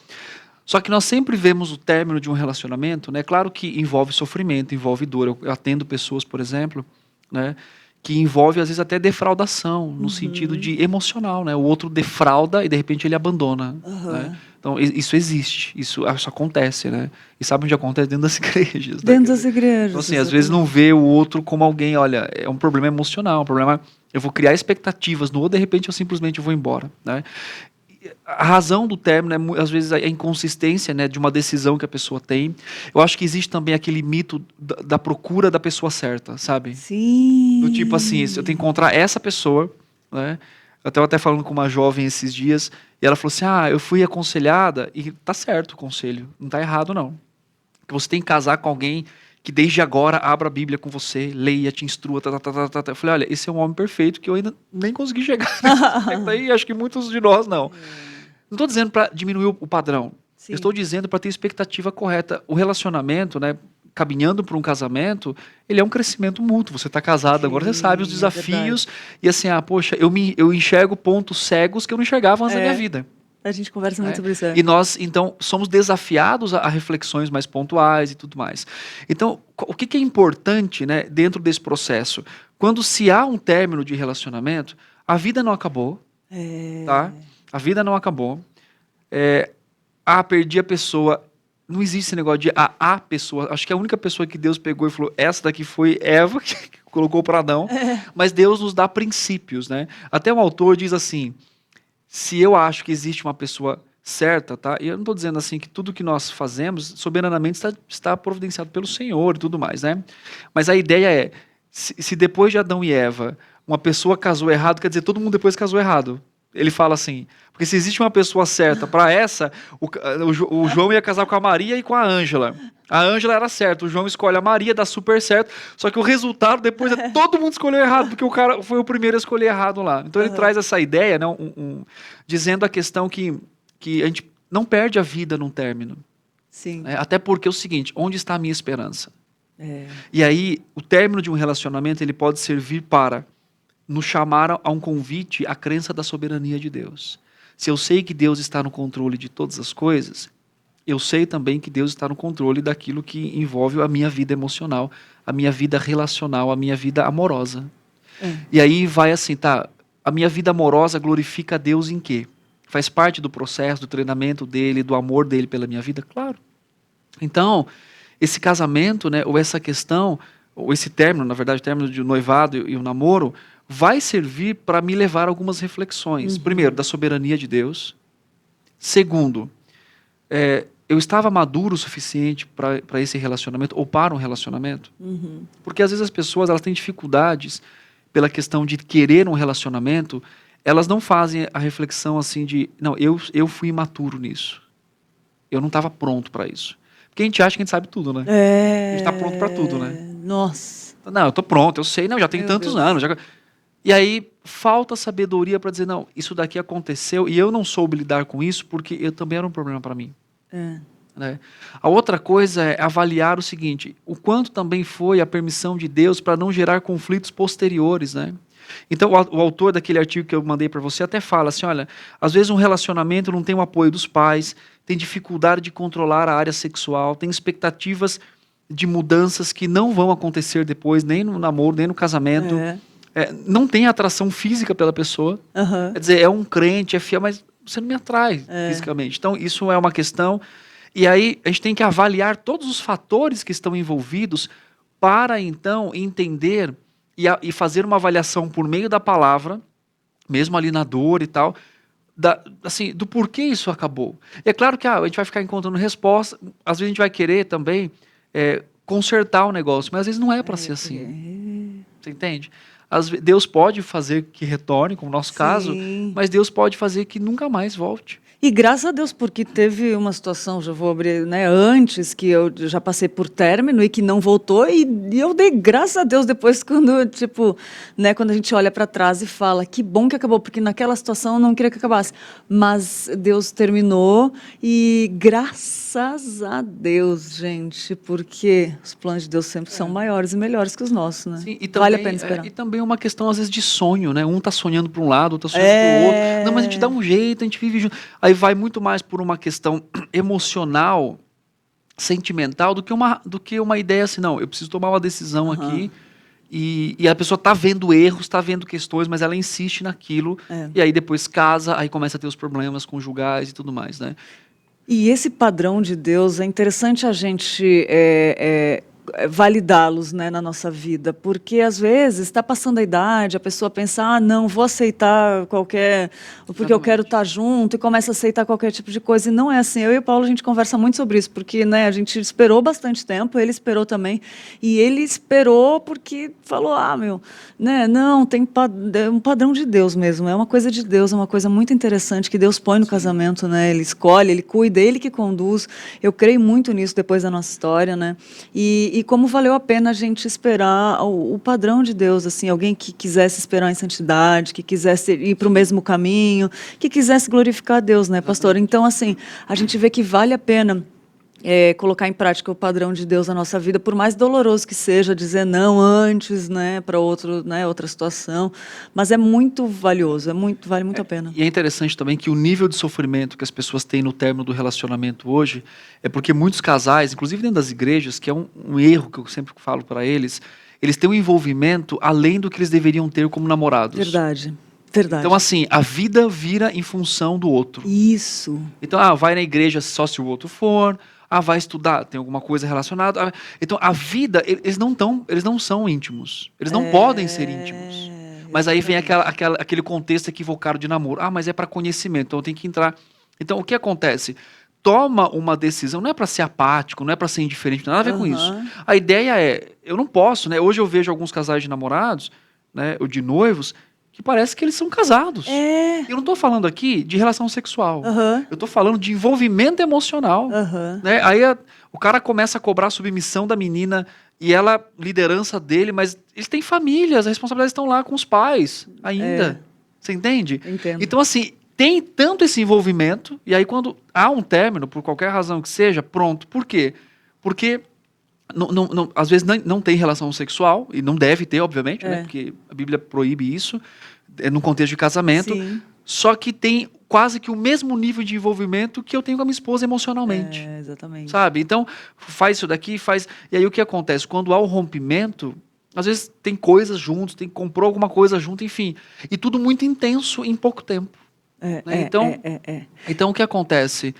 Só que nós sempre vemos o término de um relacionamento, né? Claro que envolve sofrimento, envolve dor. Eu atendo pessoas, por exemplo, né, que envolve às vezes até defraudação, no sentido de emocional, né? O outro defrauda e de repente ele abandona, né? Então isso existe, isso acontece, né? E sabe onde acontece? Dentro das igrejas. Dentro das igrejas. Então assim, às vezes não vê o outro como alguém, olha, é um problema emocional, um problema, eu vou criar expectativas no outro, de repente eu simplesmente vou embora, né? A razão do término é, às vezes, a inconsistência, né, de uma decisão que a pessoa tem. Eu acho que existe também aquele mito da procura da pessoa certa, sabe? Sim. Do tipo assim, eu tenho que encontrar essa pessoa, né? Eu estava até falando com uma jovem esses dias, e ela falou assim, eu fui aconselhada, e tá certo o conselho, não tá errado não. Que você tem que casar com alguém que desde agora abra a Bíblia com você, leia, te instrua, Eu falei, olha, esse é um homem perfeito que eu ainda nem consegui chegar nesse aí, acho que muitos de nós não. Não estou dizendo para diminuir o padrão, eu estou dizendo para ter expectativa correta. O relacionamento, né, caminhando para um casamento, ele é um crescimento mútuo. Você está casado, agora você sabe os desafios, e assim, poxa, eu enxergo pontos cegos que eu não enxergava antes da minha vida. A gente conversa muito sobre isso. E nós, então, somos desafiados a reflexões mais pontuais e tudo mais. Então, o que é importante, né, dentro desse processo? Quando se há um término de relacionamento, a vida não acabou, tá? A vida não acabou. Perdi a pessoa. Não existe esse negócio de a pessoa. Acho que a única pessoa que Deus pegou e falou, essa daqui foi Eva, que colocou para Adão. Mas Deus nos dá princípios, né? Até um autor diz assim, se eu acho que existe uma pessoa certa, tá? E eu não estou dizendo assim que tudo que nós fazemos soberanamente está providenciado pelo Senhor e tudo mais, né? Mas a ideia é, se depois de Adão e Eva, uma pessoa casou errado, quer dizer, todo mundo depois casou errado. Ele fala assim, porque se existe uma pessoa certa para essa, o João ia casar com a Maria e com a Ângela. A Ângela era certa, o João escolhe a Maria, dá super certo, só que o resultado depois todo mundo escolheu errado, porque o cara foi o primeiro a escolher errado lá. Então ele traz essa ideia, né, dizendo a questão que a gente não perde a vida num término. Sim. Até porque é o seguinte, onde está a minha esperança? E aí, o término de um relacionamento, ele pode servir para nos chamar a um convite à crença da soberania de Deus. Se eu sei que Deus está no controle de todas as coisas, eu sei também que Deus está no controle daquilo que envolve a minha vida emocional, a minha vida relacional, a minha vida amorosa. E aí vai assim, tá, a minha vida amorosa glorifica a Deus em quê? Faz parte do processo, do treinamento dele, do amor dele pela minha vida? Claro. Então, esse casamento, né, ou essa questão, ou esse término, na verdade, o término de noivado e o namoro, vai servir para me levar a algumas reflexões. Primeiro, da soberania de Deus. Segundo, eu estava maduro o suficiente para esse relacionamento, ou para um relacionamento? Porque às vezes as pessoas elas têm dificuldades pela questão de querer um relacionamento, elas não fazem a reflexão assim de, não, eu fui imaturo nisso. Eu não estava pronto para isso. Porque a gente acha que a gente sabe tudo, né? A gente está pronto para tudo, né? Nossa. Não, eu estou pronto, eu sei, não, já tenho tantos anos. E aí falta sabedoria para dizer, não, isso daqui aconteceu e eu não soube lidar com isso porque eu também era um problema para mim. Né? A outra coisa é avaliar o seguinte, o quanto também foi a permissão de Deus para não gerar conflitos posteriores, né? Então o autor daquele artigo que eu mandei para você até fala assim, olha, às vezes um relacionamento não tem o apoio dos pais, tem dificuldade de controlar a área sexual, tem expectativas de mudanças que não vão acontecer depois, nem no namoro, nem no casamento. Não tem atração física pela pessoa. Quer dizer, é um crente, é fiel, mas você não me atrai fisicamente. Então, isso é uma questão. E aí, a gente tem que avaliar todos os fatores que estão envolvidos para, então, entender e fazer uma avaliação por meio da palavra, mesmo ali na dor e tal, assim, do porquê isso acabou. E é claro que a gente vai ficar encontrando resposta, às vezes a gente vai querer também consertar o negócio, mas às vezes não é para ser assim. Você entende? Deus pode fazer que retorne, como no nosso caso, mas Deus pode fazer que nunca mais volte. E graças a Deus, porque teve uma situação, já vou abrir, né, antes, que eu já passei por término e que não voltou, e eu dei graças a Deus depois, quando, tipo, né, quando a gente olha para trás e fala, que bom que acabou, porque naquela situação eu não queria que acabasse. Mas Deus terminou e graças a Deus, gente, porque os planos de Deus sempre são maiores e melhores que os nossos, né? Sim, e vale também, a pena esperar. e também uma questão, às vezes, de sonho, né? Um tá sonhando para um lado, outro tá sonhando para o outro. Não, mas a gente dá um jeito, a gente vive junto. Aí vai muito mais por uma questão emocional, sentimental, do que uma ideia assim, não, eu preciso tomar uma decisão aqui, e a pessoa tá vendo erros, está vendo questões, mas ela insiste naquilo, e aí depois casa, aí começa a ter os problemas conjugais e tudo mais, né? E esse padrão de Deus, é interessante a gente validá-los, né, na nossa vida, porque às vezes está passando a idade, a pessoa pensa, não, vou aceitar qualquer, porque eu quero estar junto, e começa a aceitar qualquer tipo de coisa, e não é assim. Eu e o Paulo, a gente conversa muito sobre isso, porque, né, a gente esperou bastante tempo, ele esperou também, e ele esperou porque falou, né, não, tem um padrão de Deus mesmo, é uma coisa de Deus, é uma coisa muito interessante que Deus põe no casamento, né, ele escolhe, ele cuida, ele que conduz. Eu creio muito nisso depois da nossa história, né, e como valeu a pena a gente esperar o padrão de Deus, assim, alguém que quisesse esperar em santidade, que quisesse ir para o mesmo caminho, que quisesse glorificar a Deus, né, pastor? Então, assim, a gente vê que vale a pena colocar em prática o padrão de Deus na nossa vida, por mais doloroso que seja, dizer não antes, né, para outra situação, mas é muito valioso, vale muito a pena. E é interessante também que o nível de sofrimento que as pessoas têm no término do relacionamento hoje é porque muitos casais, inclusive dentro das igrejas, que é um erro que eu sempre falo para eles têm um envolvimento além do que eles deveriam ter como namorados. Verdade. Então, assim, a vida vira em função do outro. Isso. Então, vai na igreja só se o outro for, vai estudar, tem alguma coisa relacionada. Então, a vida, eles não são íntimos. Eles não podem ser íntimos. Mas aí vem aquele contexto equivocado de namoro. Mas é para conhecimento, então eu tenho que entrar. Então, o que acontece? Toma uma decisão, não é para ser apático, não é para ser indiferente, não tem nada a ver com isso. A ideia eu não posso, né? Hoje eu vejo alguns casais de namorados, né, ou de noivos, que parece que eles são casados. Eu não estou falando aqui de relação sexual. Eu estou falando de envolvimento emocional. Né? Aí o cara começa a cobrar a submissão da menina e ela, liderança dele, mas eles têm famílias, as responsabilidades estão lá com os pais ainda. Você entende? Entendo. Então, assim, tem tanto esse envolvimento, e aí quando há um término, por qualquer razão que seja, pronto. Por quê? Porque às vezes não tem relação sexual, e não deve ter, obviamente, né? Porque a Bíblia proíbe isso, no contexto de casamento. Sim. Só que tem quase que o mesmo nível de envolvimento que eu tenho com a minha esposa emocionalmente. Exatamente. Sabe? Então, faz isso daqui, faz... E aí o que acontece? Quando há o rompimento, às vezes tem coisas juntos, comprou alguma coisa junto, enfim. E tudo muito intenso em pouco tempo. Né? Então, o que acontece?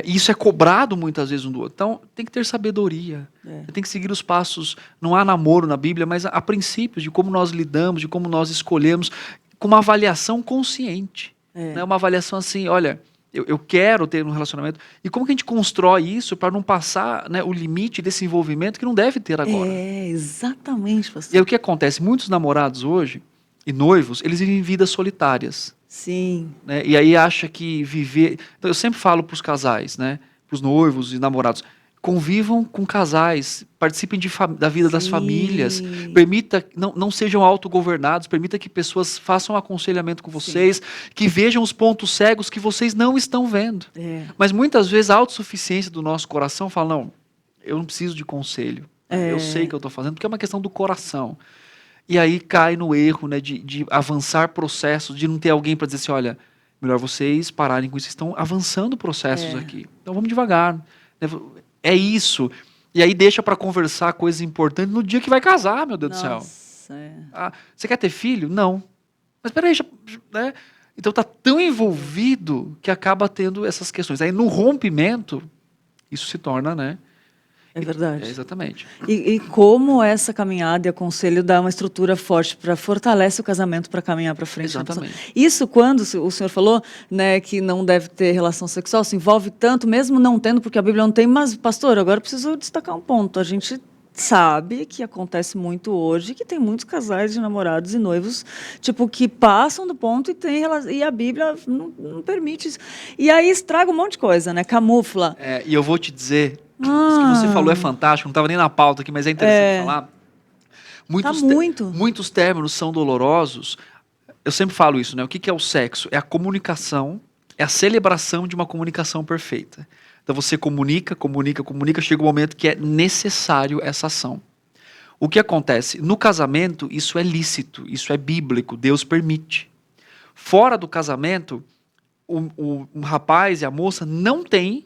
Isso é cobrado muitas vezes um do outro. Então, tem que ter sabedoria. Tem que seguir os passos. Não há namoro na Bíblia, mas há princípios de como nós lidamos, de como nós escolhemos, com uma avaliação consciente. Né? Uma avaliação assim, olha, eu quero ter um relacionamento. E como que a gente constrói isso para não passar, né, o limite desse envolvimento que não deve ter agora? Exatamente, pastor. E aí o que acontece? Muitos namorados hoje, e noivos, eles vivem vidas solitárias. Sim. Né? E aí acha que viver... Então, eu sempre falo para os casais, né? Para os noivos e namorados, convivam com casais, participem da vida das famílias, permita, não sejam autogovernados, permita que pessoas façam aconselhamento com vocês, que vejam os pontos cegos que vocês não estão vendo. Mas muitas vezes a autossuficiência do nosso coração fala, não, eu não preciso de conselho, eu sei o que eu estou fazendo, porque é uma questão do coração. E aí cai no erro, né, de avançar processos, de não ter alguém para dizer assim, olha, melhor vocês pararem com isso, estão avançando processos aqui. Então vamos devagar. Né? É isso. E aí deixa para conversar coisas importantes no dia que vai casar, meu Deus do céu. Você quer ter filho? Não. Mas peraí, né? Então tá tão envolvido que acaba tendo essas questões. Aí no rompimento, isso se torna, né? É verdade. Exatamente. E como essa caminhada e aconselho dá uma estrutura forte para fortalece o casamento para caminhar para frente. Exatamente. Isso quando o senhor falou, né, que não deve ter relação sexual, se envolve tanto, mesmo não tendo, porque a Bíblia não tem, mas, pastor, agora eu preciso destacar um ponto. A gente sabe que acontece muito hoje, que tem muitos casais de namorados e noivos, tipo, que passam do ponto e a Bíblia não permite isso. E aí estraga um monte de coisa, né? Camufla. E eu vou te dizer, isso que você falou é fantástico, não estava nem na pauta aqui, mas é interessante falar. Muitos términos são dolorosos. Eu sempre falo isso, né? O que é o sexo? É a comunicação, é a celebração de uma comunicação perfeita. Então você comunica, chega um momento que é necessário essa ação. O que acontece? No casamento, isso é lícito, isso é bíblico, Deus permite. Fora do casamento, o rapaz e a moça não têm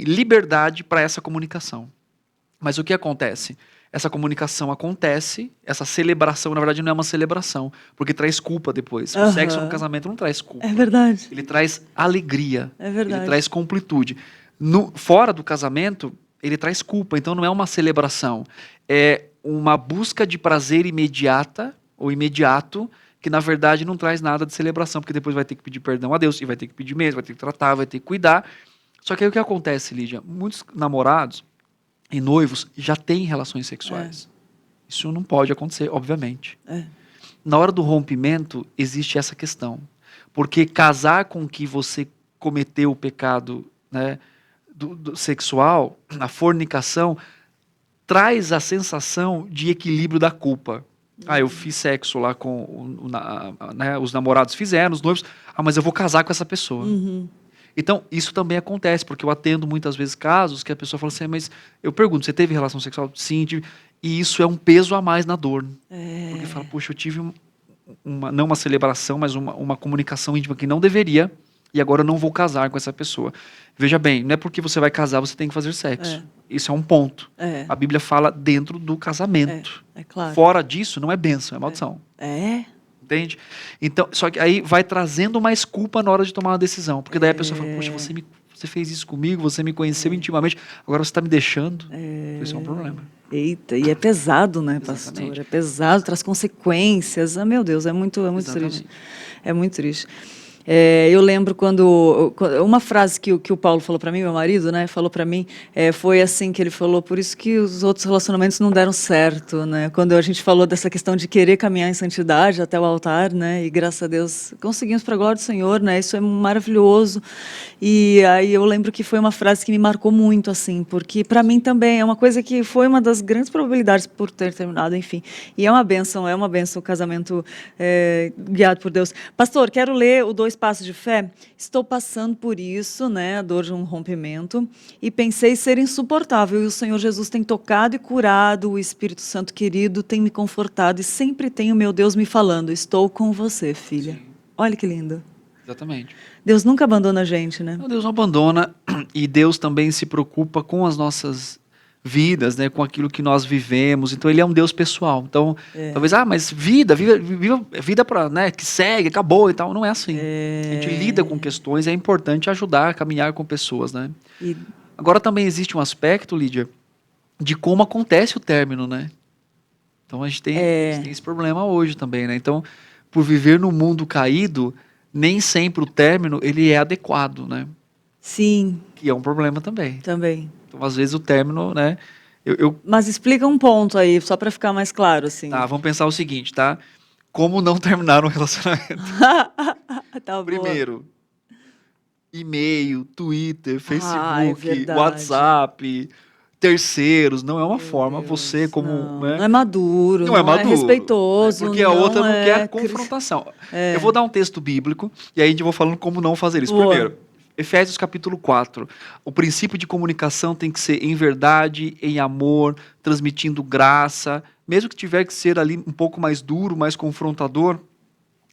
liberdade para essa comunicação. Mas o que acontece? Essa comunicação acontece, essa celebração, na verdade, não é uma celebração, porque traz culpa depois. O sexo no casamento não traz culpa. É verdade. Ele traz alegria. É verdade. Ele traz completude. Fora do casamento, ele traz culpa. Então, não é uma celebração. É uma busca de prazer imediata ou imediato, que, na verdade, não traz nada de celebração, porque depois vai ter que pedir perdão a Deus, e vai ter que pedir mesmo, vai ter que tratar, vai ter que cuidar. Só que aí o que acontece, Lídia? Muitos namorados e noivos já têm relações sexuais. Isso não pode acontecer, obviamente. Na hora do rompimento, existe essa questão. Porque casar com que você cometeu o pecado, né, do sexual, a fornicação, traz a sensação de equilíbrio da culpa. Eu fiz sexo lá com... né, os namorados fizeram, os noivos... mas eu vou casar com essa pessoa. Então, isso também acontece, porque eu atendo muitas vezes casos que a pessoa fala assim, mas eu pergunto, você teve relação sexual? Sim, tive. E isso é um peso a mais na dor. Porque fala, poxa, eu tive não uma celebração, mas uma comunicação íntima que não deveria, e agora eu não vou casar com essa pessoa. Veja bem, não é porque você vai casar, você tem que fazer sexo. Isso é um ponto. A Bíblia fala dentro do casamento. Claro. Fora disso, não é bênção, é maldição. Entende? Então, só que aí vai trazendo mais culpa na hora de tomar uma decisão. Porque daí a pessoa fala, poxa, você fez isso comigo, você me conheceu intimamente, agora você está me deixando. Isso é um problema. Eita, e é pesado, né, pastor? Exatamente. É pesado, traz consequências. Meu Deus, é muito triste. É muito triste. Eu lembro quando uma frase que o Paulo falou para mim, meu marido, né, falou para mim, foi assim que ele falou, por isso que os outros relacionamentos não deram certo, né? Quando a gente falou dessa questão de querer caminhar em santidade até o altar, né? E graças a Deus conseguimos para a glória do Senhor, né? Isso é maravilhoso. E aí eu lembro que foi uma frase que me marcou muito, assim, porque para mim também é uma coisa que foi uma das grandes probabilidades por ter terminado, enfim. E é uma bênção o casamento guiado por Deus. Pastor, quero ler o 2 Passos de Fé. Estou passando por isso, né, a dor de um rompimento, e pensei ser insuportável, e o Senhor Jesus tem tocado e curado, o Espírito Santo querido tem me confortado, e sempre tem o meu Deus me falando, estou com você, filha. Sim. Olha que lindo. Exatamente. Deus nunca abandona a gente, né? Não, Deus não abandona, e Deus também se preocupa com as nossas vidas, né, com aquilo que nós vivemos. Então ele é um Deus pessoal. Então, talvez, mas vida para, né, que segue, acabou e tal. Não é assim. A gente lida com questões, é importante ajudar a caminhar com pessoas, né? Agora também existe um aspecto, Lídia, de como acontece o término, né? Então a gente tem esse problema hoje também, né? Então, por viver num mundo caído, nem sempre o término ele é adequado, né? Sim. Que é um problema também. Então, às vezes, o término, né? Mas explica um ponto aí, só para ficar mais claro, assim. Tá, vamos pensar o seguinte, tá? Como não terminar um relacionamento? Tá, primeiro, e-mail, Twitter, Facebook, WhatsApp, terceiros. Não é uma forma, você como... Não é maduro, não é respeitoso. Porque a outra não quer confrontação. Eu vou dar um texto bíblico, e aí a gente vai falando como não fazer isso. Primeiro, Efésios capítulo 4. O princípio de comunicação tem que ser em verdade, em amor, transmitindo graça, mesmo que tiver que ser ali um pouco mais duro, mais confrontador,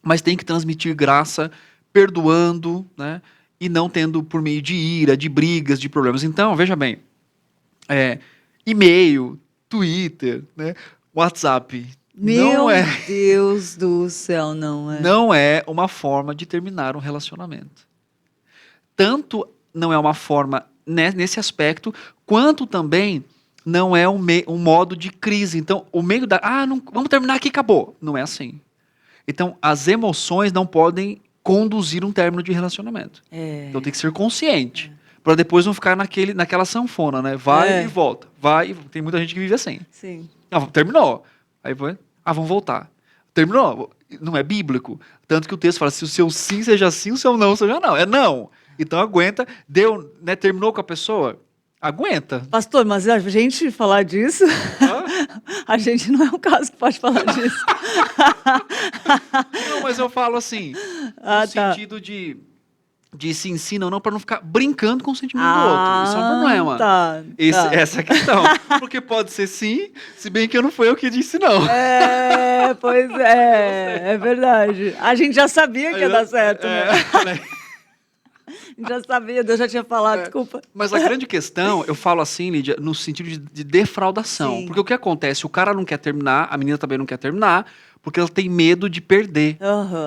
mas tem que transmitir graça, perdoando, né? E não tendo por meio de ira, de brigas, de problemas. Então, veja bem, e-mail, Twitter, né? WhatsApp. Meu Deus do céu, não é. Não é uma forma de terminar um relacionamento. Tanto não é uma forma nesse aspecto, quanto também não é um modo de crise. Então, o meio da... não, vamos terminar aqui, acabou. Não é assim. Então, as emoções não podem conduzir um término de relacionamento. Então, tem que ser consciente. para depois não ficar naquela sanfona, né? Vai e volta, vai. Tem muita gente que vive assim. Sim. Não, terminou. Aí vamos voltar. Terminou? Não é bíblico. Tanto que o texto fala, se o seu sim seja sim, o seu não seja não. É não. Então aguenta. Deu, né? Terminou com a pessoa? Aguenta. Pastor, mas a gente falar disso, a gente não é um caso que pode falar disso. Não, mas eu falo assim, no sentido de se ensina ou não, para não ficar brincando com o sentimento do outro. Isso é um problema. Essa é a questão. Porque pode ser sim, se bem que não foi eu que disse não. Pois é verdade. A gente já sabia que ia dar certo, né? A gente já sabia, Deus já tinha falado, desculpa. Mas a grande questão, eu falo assim, Lídia, no sentido de defraudação. Sim. Porque o que acontece? O cara não quer terminar, a menina também não quer terminar, porque ela tem medo de perder.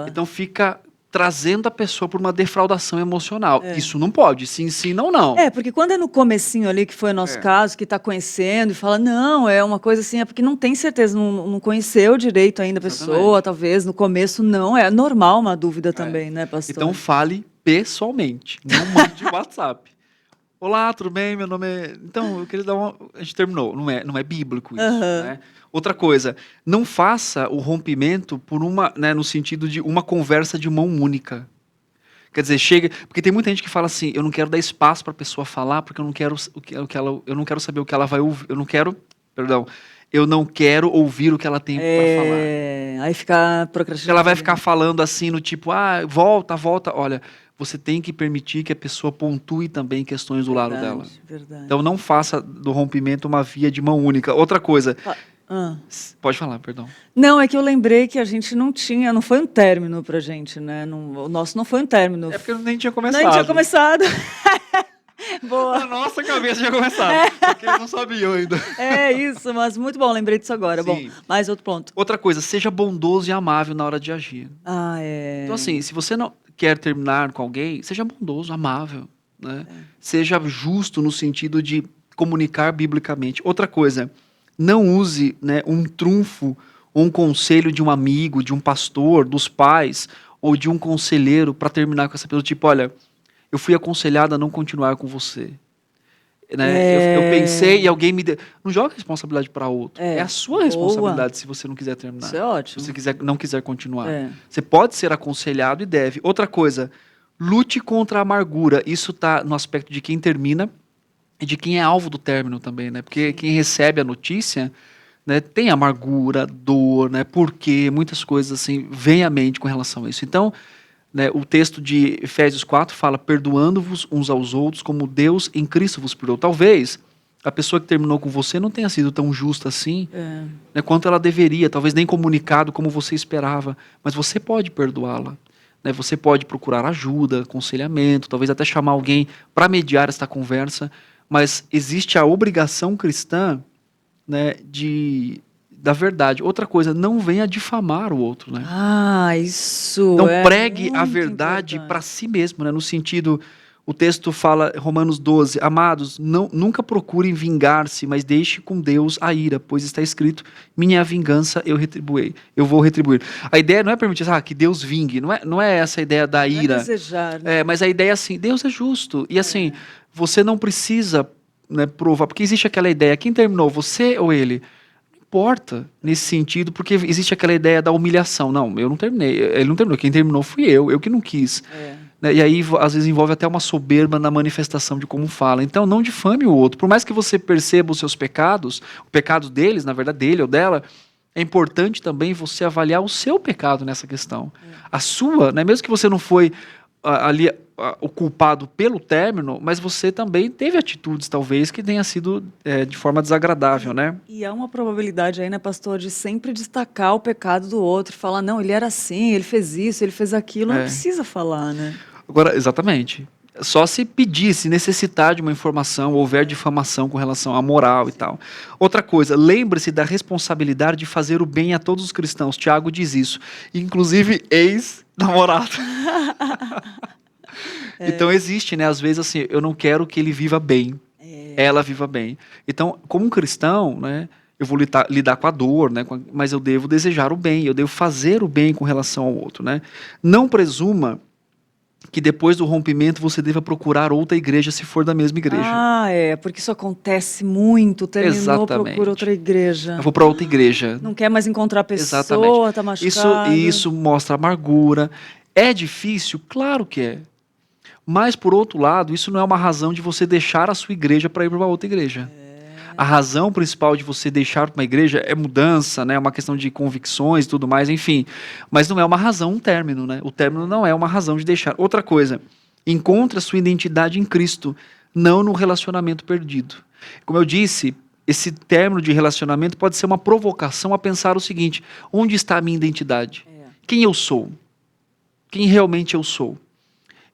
Então fica trazendo a pessoa por uma defraudação emocional. Isso não pode, sim, não. Porque quando é no comecinho ali, que foi o nosso caso, que está conhecendo e fala, não, é uma coisa assim, é porque não tem certeza, não conheceu direito ainda a pessoa, talvez no começo não, é normal uma dúvida também, né, pastor? Então fale pessoalmente, não mande WhatsApp. Olá, tudo bem? Meu nome é... Então, eu queria dar uma... A gente terminou, não é bíblico isso, né? Outra coisa, não faça o rompimento por no sentido de uma conversa de mão única. Quer dizer, chega... Porque tem muita gente que fala assim, eu não quero dar espaço para a pessoa falar, porque eu não quero saber o que ela vai ouvir. Eu não quero ouvir o que ela tem para falar. Aí fica procrastinando. Ela vai ficar falando assim, no tipo, volta. Olha, você tem que permitir que a pessoa pontue também questões do lado dela. Verdade. Então não faça do rompimento uma via de mão única. Outra coisa... Pode falar, perdão. Não, é que eu lembrei que a gente não foi um término pra gente, né? O nosso não foi um término. É porque nem tinha começado. Nem tinha começado. Boa. Na nossa cabeça tinha começado, porque eles não sabiam ainda. É isso, mas muito bom, lembrei disso agora. Sim. Bom, mais outro ponto. Outra coisa, seja bondoso e amável na hora de agir. Então assim, se você não quer terminar com alguém, seja bondoso, amável, né? Seja justo no sentido de comunicar biblicamente. Outra coisa, não use, né, um trunfo ou um conselho de um amigo, de um pastor, dos pais ou de um conselheiro para terminar com essa pessoa. Tipo, olha, eu fui aconselhada a não continuar com você. Né? Eu pensei e alguém me deu... Não joga a responsabilidade para outro. É a sua responsabilidade se você não quiser terminar. Isso é ótimo. Se você não quiser continuar. Você pode ser aconselhado e deve. Outra coisa, lute contra a amargura. Isso está no aspecto de quem termina e de quem é alvo do término também, né? Porque quem recebe a notícia, né, tem amargura, dor, né? Porque muitas coisas assim vêm à mente com relação a isso. Então, né, o texto de Efésios 4 fala, perdoando-vos uns aos outros como Deus em Cristo vos perdoou. Talvez a pessoa que terminou com você não tenha sido tão justa assim, né, quanto ela deveria, talvez nem comunicado como você esperava, mas você pode perdoá-la. Né, você pode procurar ajuda, aconselhamento, talvez até chamar alguém para mediar esta conversa, mas existe a obrigação cristã, né, da verdade. Outra coisa, não venha difamar o outro, né? Isso. Então pregue a verdade para si mesmo, né? No sentido, o texto fala, Romanos 12, amados, nunca procurem vingar-se, mas deixe com Deus a ira, pois está escrito, minha vingança eu vou retribuir. A ideia não é permitir que Deus vingue, não é essa a ideia da ira. Não é desejar, né? Mas a ideia é assim, Deus é justo, e assim, você não precisa, né, provar, porque existe aquela ideia, quem terminou, você ou ele? Importa nesse sentido, porque existe aquela ideia da humilhação. Não, eu não terminei, ele não terminou, quem terminou fui eu que não quis. Né? E aí, às vezes, envolve até uma soberba na manifestação de como fala. Então, não difame o outro. Por mais que você perceba os seus pecados, o pecado deles, na verdade, dele ou dela, é importante também você avaliar o seu pecado nessa questão. A sua, né? Mesmo que você não foi ali o culpado pelo término, mas você também teve atitudes, talvez, que tenha sido de forma desagradável, né? E há uma probabilidade aí, né, pastor, de sempre destacar o pecado do outro, falar, não, ele era assim, ele fez isso, ele fez aquilo, não precisa falar, né? Agora, exatamente. Só se pedir, se necessitar de uma informação, houver difamação com relação à moral e tal. Outra coisa, lembre-se da responsabilidade de fazer o bem a todos os cristãos. Tiago diz isso. Inclusive, ex-namorado. Então existe, né? Às vezes assim, eu não quero que ele viva bem, ela viva bem. Então, como um cristão, né? Eu vou lidar com a dor, né? Mas eu devo desejar o bem, eu devo fazer o bem com relação ao outro, né? Não presuma que depois do rompimento você deva procurar outra igreja se for da mesma igreja. Porque isso acontece muito. Terminou, Exatamente. procura outra igreja. Eu vou para outra igreja. Não quer mais encontrar a pessoa, Exatamente. tá machucado. Isso mostra amargura. É difícil? Claro que é. Mas, por outro lado, isso não é uma razão de você deixar a sua igreja para ir para uma outra igreja. A razão principal de você deixar uma igreja é mudança, né? É uma questão de convicções e tudo mais, enfim. Mas não é uma razão, um término, né? O término não é uma razão de deixar. Outra coisa, encontre a sua identidade em Cristo, não no relacionamento perdido. Como eu disse, esse término de relacionamento pode ser uma provocação a pensar o seguinte: onde está a minha identidade? Quem eu sou? Quem realmente eu sou?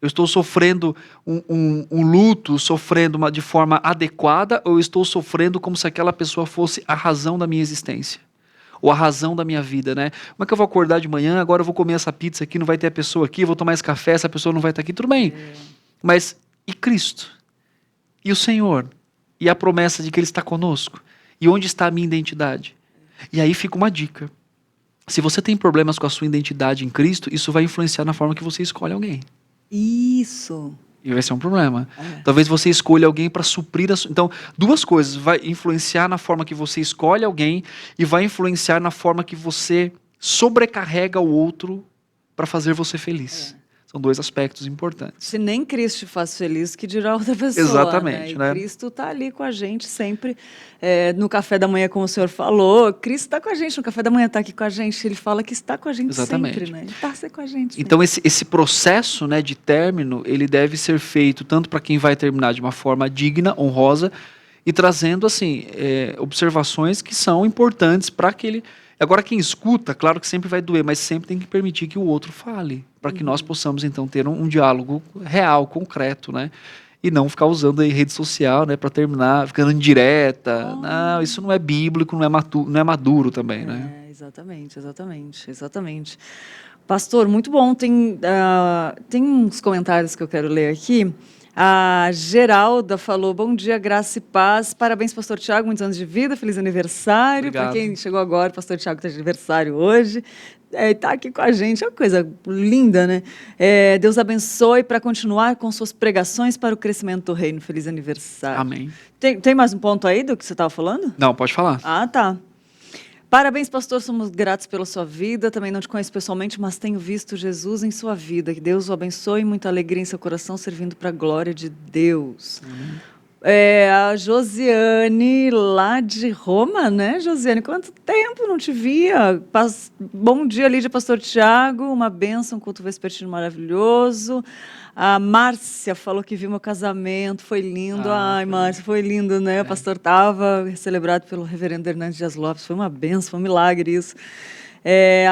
Eu estou sofrendo um luto, sofrendo de forma adequada, ou eu estou sofrendo como se aquela pessoa fosse a razão da minha existência? Ou a razão da minha vida, né? Como é que eu vou acordar de manhã, agora eu vou comer essa pizza aqui, não vai ter a pessoa aqui, eu vou tomar esse café, essa pessoa não vai estar aqui, tudo bem. Mas e Cristo? E o Senhor? E a promessa de que Ele está conosco? E onde está a minha identidade? E aí fica uma dica. Se você tem problemas com a sua identidade em Cristo, isso vai influenciar na forma que você escolhe alguém. Isso. E vai ser um problema. Talvez você escolha alguém para suprir a sua... Então, duas coisas. Vai influenciar na forma que você escolhe alguém e vai influenciar na forma que você sobrecarrega o outro para fazer você feliz. São dois aspectos importantes. Se nem Cristo te faz feliz, que dirá outra pessoa. Exatamente. Né? E Cristo está ali com a gente sempre, no café da manhã, como o senhor falou. Cristo está com a gente, no café da manhã está aqui com a gente. Ele fala que está com a gente sempre, né? Ele está com a gente. Então, esse processo, né, de término, ele deve ser feito tanto para quem vai terminar de uma forma digna, honrosa, e trazendo, assim, observações que são importantes para aquele... Agora, quem escuta, claro que sempre vai doer, mas sempre tem que permitir que o outro fale, para que nós possamos, então, ter um diálogo real, concreto, né? E não ficar usando aí rede social, né, para terminar, ficando indireta. Não, isso não é bíblico, não é maduro também, né? Exatamente. Pastor, muito bom. Tem uns comentários que eu quero ler aqui. A Geralda falou: bom dia, graça e paz. Parabéns, pastor Tiago, muitos anos de vida, feliz aniversário. Para quem chegou agora, o pastor Tiago está de aniversário hoje. Está aqui com a gente, é uma coisa linda, né? Deus abençoe para continuar com suas pregações para o crescimento do reino. Feliz aniversário. Amém. Tem mais um ponto aí do que você estava falando? Não, pode falar. Ah, tá. Parabéns, pastor, somos gratos pela sua vida. Também não te conheço pessoalmente, mas tenho visto Jesus em sua vida. Que Deus o abençoe e muita alegria em seu coração, servindo para a glória de Deus. A Josiane, lá de Roma, né, Josiane? Quanto tempo não te via? Bom dia, Lídia, pastor Tiago. Uma bênção, culto vespertino maravilhoso. A Márcia falou que viu meu casamento, foi lindo. Ai, Márcia, foi lindo, né? O pastor estava celebrado pelo reverendo Hernandes Dias Lopes, foi uma benção, foi um milagre isso.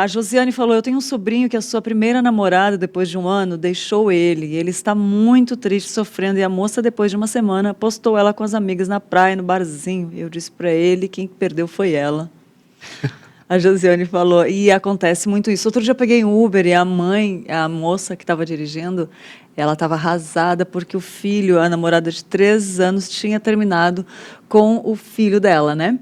A Josiane falou: eu tenho um sobrinho que a sua primeira namorada, depois de um ano, deixou ele. Ele está muito triste, sofrendo, e a moça, depois de uma semana, postou ela com as amigas na praia, no barzinho. Eu disse para ele, quem perdeu foi ela. A Josiane falou, e acontece muito isso. Outro dia eu peguei um Uber e a moça que estava dirigindo, ela estava arrasada porque o filho, a namorada de 3 anos, tinha terminado com o filho dela, né?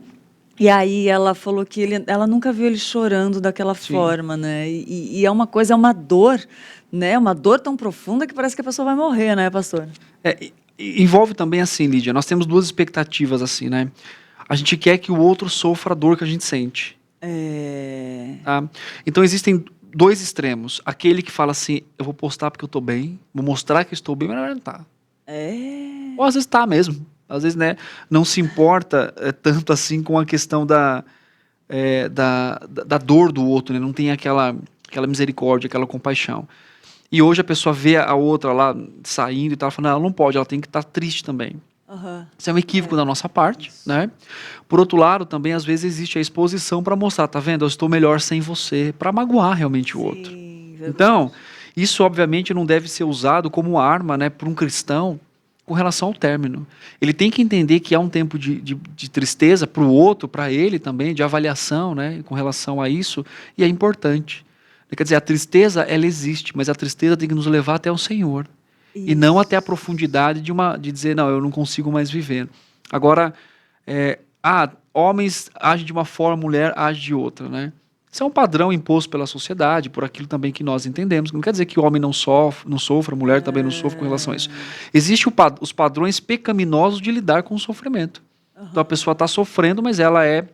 E aí ela falou que ela nunca viu ele chorando daquela forma, né? E é uma coisa, é uma dor, né? Uma dor tão profunda que parece que a pessoa vai morrer, né, pastor? Envolve também assim, Lídia, nós temos duas expectativas assim, né? A gente quer que o outro sofra a dor que a gente sente. Tá? Então existem 2 extremos. Aquele que fala assim, eu vou postar porque eu estou bem, vou mostrar que eu estou bem, mas não está. Ou às vezes está mesmo. Às vezes, né, não se importa tanto assim com a questão da dor do outro, né? Não tem aquela misericórdia, aquela compaixão. E hoje a pessoa vê a outra lá saindo e tal, falando, ela não pode, ela tem que estar triste também. Isso é um equívoco da nossa parte, né? Por outro lado, também às vezes existe a exposição para mostrar, tá vendo? Eu estou melhor sem você, para magoar realmente o outro. Então, isso obviamente não deve ser usado como arma, né, por um cristão com relação ao término. Ele tem que entender que há um tempo de tristeza para o outro, para ele também, de avaliação, né, com relação a isso, e é importante. Quer dizer, a tristeza, ela existe, mas a tristeza tem que nos levar até o Senhor. Isso. E não até a profundidade de dizer, não, eu não consigo mais viver. Agora, homens agem de uma forma, mulher age de outra, né? Isso é um padrão imposto pela sociedade, por aquilo também que nós entendemos. Não quer dizer que o homem não sofra, a mulher também não sofre com relação a isso. Existem os padrões pecaminosos de lidar com o sofrimento. Então a pessoa está sofrendo, mas ela é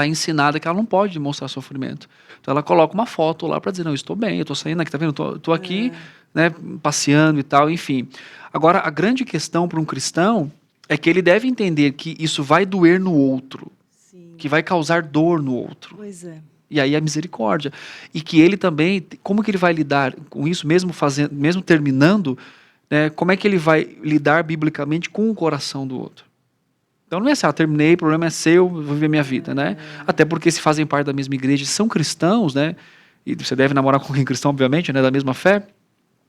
ensinada que ela não pode demonstrar sofrimento. Então ela coloca uma foto lá para dizer, não, eu estou bem, eu estou saindo aqui, tá vendo? Estou aqui, né, passeando e tal, enfim. Agora, a grande questão para um cristão é que ele deve entender que isso vai doer no outro, que vai causar dor no outro. Pois é. E aí a misericórdia. E que ele também, como que ele vai lidar com isso, mesmo terminando, né, como é que ele vai lidar biblicamente com o coração do outro? Então não é assim, terminei, o problema é seu, vou viver minha vida, né? Até porque se fazem parte da mesma igreja, são cristãos, né? E você deve namorar com alguém cristão, obviamente, né? Da mesma fé.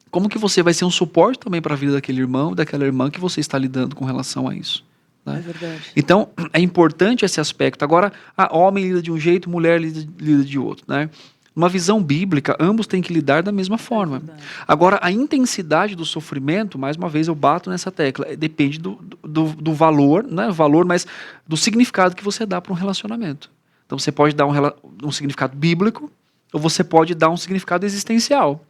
Como que você vai ser um suporte também para a vida daquele irmão, daquela irmã que você está lidando com relação a isso? Né? É verdade. Então, é importante esse aspecto. Agora, homem lida de um jeito, mulher lida de outro, né? Numa visão bíblica, ambos têm que lidar da mesma forma. Agora, a intensidade do sofrimento, mais uma vez eu bato nessa tecla, depende do valor, não é valor, mas do significado que você dá para um relacionamento. Então, você pode dar um significado bíblico, ou você pode dar um significado existencial.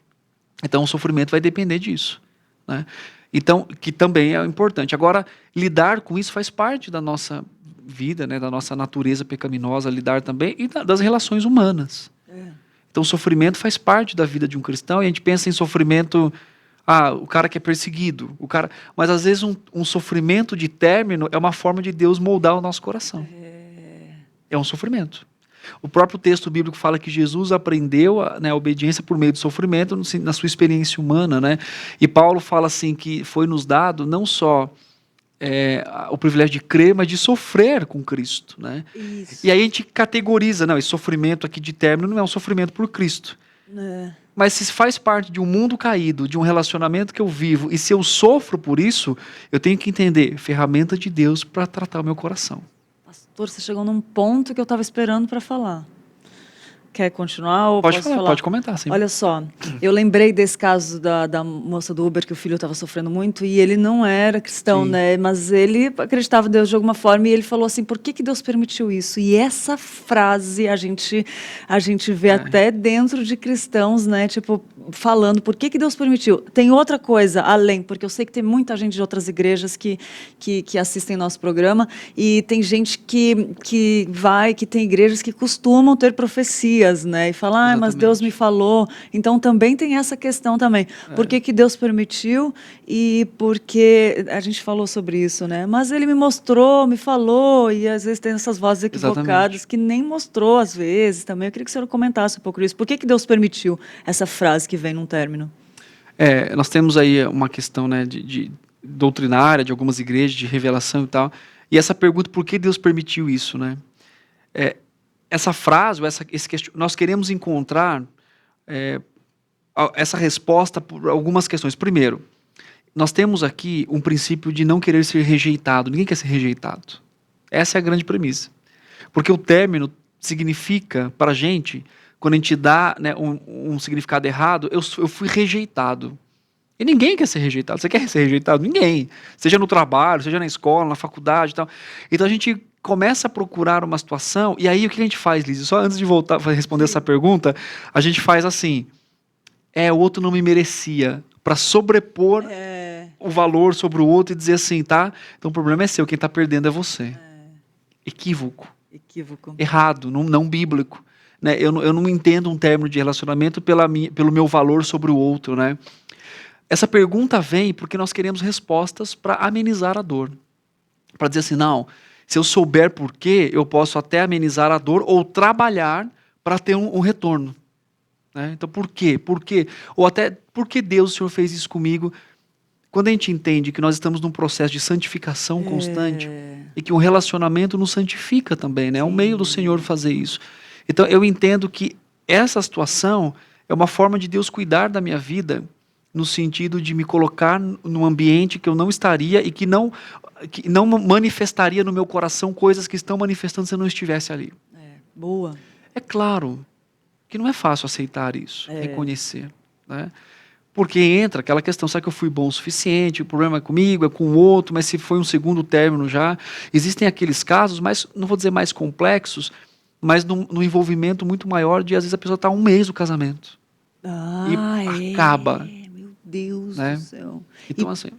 Então, o sofrimento vai depender disso, né? Então, que também é importante. Agora, lidar com isso faz parte da nossa vida, né, da nossa natureza pecaminosa, lidar também, e das relações humanas. Então, o sofrimento faz parte da vida de um cristão, e a gente pensa em sofrimento, o cara que é perseguido, mas às vezes um sofrimento de término é uma forma de Deus moldar o nosso coração. É um sofrimento. O próprio texto bíblico fala que Jesus aprendeu a obediência por meio do sofrimento na sua experiência humana, né? E Paulo fala assim que foi nos dado não só o privilégio de crer, mas de sofrer com Cristo, né? Isso. E aí a gente categoriza, não, esse sofrimento aqui de término não é um sofrimento por Cristo. Mas se faz parte de um mundo caído, de um relacionamento que eu vivo, e se eu sofro por isso, eu tenho que entender, ferramenta de Deus para tratar o meu coração. Pastor, você chegou num ponto que eu estava esperando para falar. Quer continuar ou pode posso falar? Falar? Pode comentar, sim. Olha só, eu lembrei desse caso da moça do Uber, que o filho estava sofrendo muito, e ele não era cristão, né? Mas ele acreditava em Deus de alguma forma, e ele falou assim, por que Deus permitiu isso? E essa frase a gente vê até dentro de cristãos, né? Tipo, falando, por que Deus permitiu? Tem outra coisa além, porque eu sei que tem muita gente de outras igrejas que assistem nosso programa, e tem gente que tem igrejas que costumam ter profecias, né? E falar, mas Deus me falou. Então também tem essa questão também. Por que Deus permitiu? E porque a gente falou sobre isso, né? Mas ele me mostrou, me falou, e às vezes tem essas vozes equivocadas que nem mostrou às vezes também. Eu queria que o senhor comentasse um pouco isso. Por que Deus permitiu essa frase que vem num término? Nós temos aí uma questão, né, de doutrinária, de algumas igrejas, de revelação e tal. E essa pergunta, por que Deus permitiu isso, né? Essa frase, nós queremos encontrar essa resposta por algumas questões. Primeiro, nós temos aqui um princípio de não querer ser rejeitado. Ninguém quer ser rejeitado. Essa é a grande premissa. Porque o término significa, para a gente, quando a gente dá, né, um significado errado, eu fui rejeitado. E ninguém quer ser rejeitado. Você quer ser rejeitado? Ninguém. Seja no trabalho, seja na escola, na faculdade e tal. Então a gente começa a procurar uma situação, e aí o que a gente faz, Liz? Só antes de voltar a responder essa pergunta, a gente faz assim, o outro não me merecia, para sobrepor o valor sobre o outro e dizer assim, tá? Então o problema é seu, quem está perdendo é você. Equívoco. Errado, não bíblico. Né? Eu não entendo um término de relacionamento pelo meu valor sobre o outro, né? Essa pergunta vem porque nós queremos respostas para amenizar a dor. Para dizer assim, não, se eu souber por quê, eu posso até amenizar a dor ou trabalhar para ter um retorno. Né? Então, por quê? Por quê? Ou até, por que Deus, o Senhor fez isso comigo? Quando a gente entende que nós estamos num processo de santificação constante e que um relacionamento nos santifica também, né? É um meio do Senhor fazer isso. Então, eu entendo que essa situação é uma forma de Deus cuidar da minha vida no sentido de me colocar num ambiente que eu não estaria e que não manifestaria no meu coração coisas que estão manifestando se eu não estivesse ali. Boa. É claro que não é fácil aceitar isso, reconhecer, né? Porque entra aquela questão, será que eu fui bom o suficiente? O problema é comigo, é com o outro, mas se foi um segundo término já. Existem aqueles casos, mas não vou dizer mais complexos, mas num envolvimento muito maior de, às vezes, a pessoa está 1 mês do casamento. E acaba. Meu Deus né? do céu. Então, assim...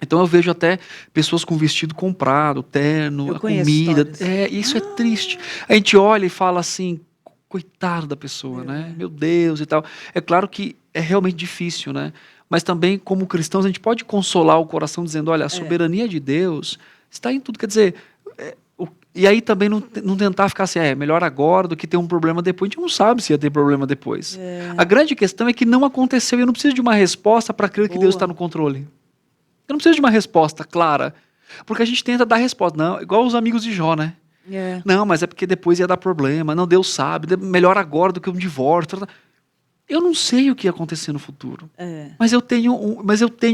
Então eu vejo até pessoas com vestido comprado, terno, a comida. Isso é triste. A gente olha e fala assim, coitado da pessoa, né? Meu Deus e tal. É claro que é realmente difícil, né? Mas também, como cristãos, a gente pode consolar o coração dizendo, olha, a soberania de Deus está em tudo. Quer dizer, e aí também não tentar ficar assim, melhor agora do que ter um problema depois. A gente não sabe se ia ter problema depois. A grande questão é que não aconteceu e eu não preciso de uma resposta para crer que Deus está no controle. Eu não preciso de uma resposta clara, porque a gente tenta dar resposta. Não, igual os amigos de Jó, né? Não, mas é porque depois ia dar problema. Não, Deus sabe, melhor agora do que um divórcio. Eu não sei o que ia acontecer no futuro, mas eu tenho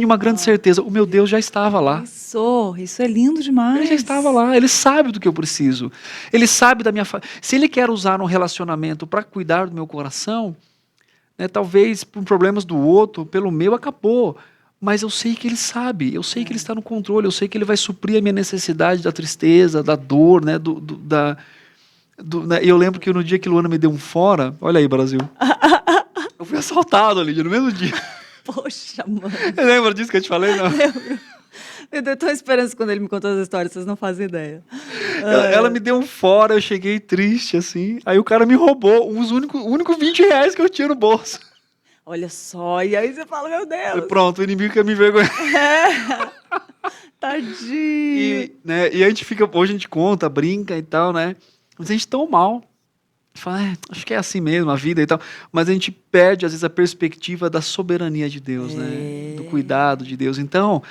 uma grande certeza. O meu Deus já estava lá. Isso é lindo demais. Ele já estava lá, ele sabe do que eu preciso. Ele sabe da minha... Se ele quer usar um relacionamento para cuidar do meu coração, né, talvez por problemas do outro, pelo meu, acabou. Mas eu sei que ele sabe, eu sei que ele está no controle, eu sei que ele vai suprir a minha necessidade da tristeza, da dor, né? Eu lembro que no dia que Luana me deu um fora, olha aí, Brasil, eu fui assaltado, Lídia, no mesmo dia. Poxa, mano. Você lembra disso que eu te falei? Não? Eu dei tão esperança quando ele me contou as histórias, vocês não fazem ideia. Ela me deu um fora, eu cheguei triste, assim, aí o cara me roubou os únicos 20 reais que eu tinha no bolso. Olha só, e aí você fala, meu Deus. Pronto, o inimigo quer me envergonhar. Tadinho. E a gente fica, hoje a gente conta, brinca e tal, né? Mas a gente tão mal. A gente fala, acho que é assim mesmo a vida e tal. Mas a gente perde, às vezes, a perspectiva da soberania de Deus, né? Do cuidado de Deus. Então,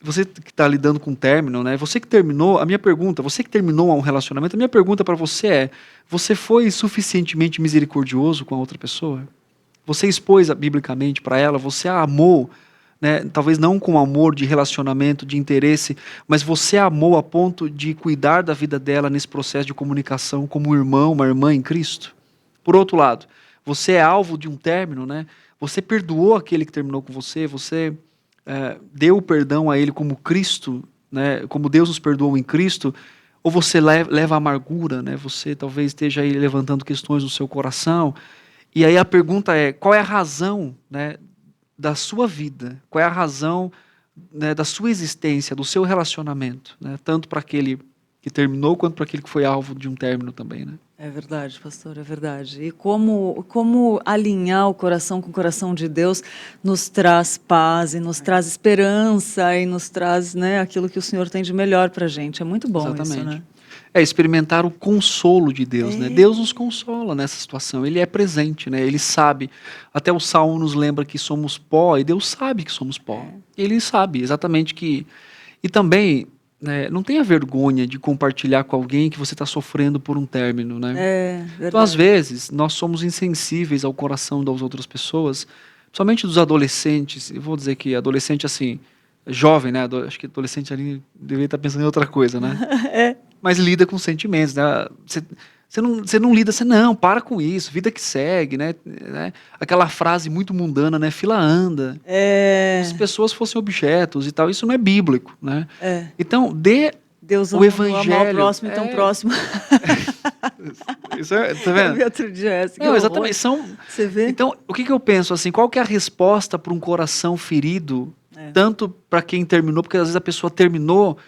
você que está lidando com o término, né? Você que terminou, a minha pergunta, você que terminou um relacionamento, a minha pergunta para você é, você foi suficientemente misericordioso com a outra pessoa? Você expôs biblicamente para ela, você a amou, né? Talvez não com amor de relacionamento, de interesse, mas você a amou a ponto de cuidar da vida dela nesse processo de comunicação como um irmão, uma irmã em Cristo. Por outro lado, você é alvo de um término, né? Você perdoou aquele que terminou com você, você deu o perdão a ele como Cristo, né? Como Deus nos perdoou em Cristo, ou você leva a amargura, né? Você talvez esteja aí levantando questões no seu coração. E aí a pergunta é, qual é a razão, né, da sua vida? Qual é a razão, né, da sua existência, do seu relacionamento? Né, tanto para aquele que terminou, quanto para aquele que foi alvo de um término também. Né? É verdade, pastor, é verdade. E como alinhar o coração com o coração de Deus nos traz paz, e nos traz esperança, e nos traz, né, aquilo que o Senhor tem de melhor para a gente. É muito bom. Exatamente. Isso, né? Experimentar o consolo de Deus, né? Deus nos consola nessa situação, Ele é presente, né? Ele sabe, até o Salmo nos lembra que somos pó, e Deus sabe que somos pó, Ele sabe exatamente que, e também, né, não tenha vergonha de compartilhar com alguém que você está sofrendo por um término, né? Então, às vezes, nós somos insensíveis ao coração das outras pessoas, principalmente dos adolescentes, eu vou dizer que adolescente assim, jovem, né? Acho que adolescente ali deveria estar pensando em outra coisa, né? Mas lida com sentimentos, né? Você não lida, não, para com isso, vida que segue, né? Aquela frase muito mundana, né? Fila anda. As pessoas fossem objetos e tal, isso não é bíblico, né? Então, Deus o evangelho... amar o próximo, então próximo. Isso tá vendo? Eu vi outro dia essa. Não, exatamente. Você vê? Então, o que eu penso, assim, qual que é a resposta para um coração ferido, tanto para quem terminou, porque às vezes a pessoa terminou,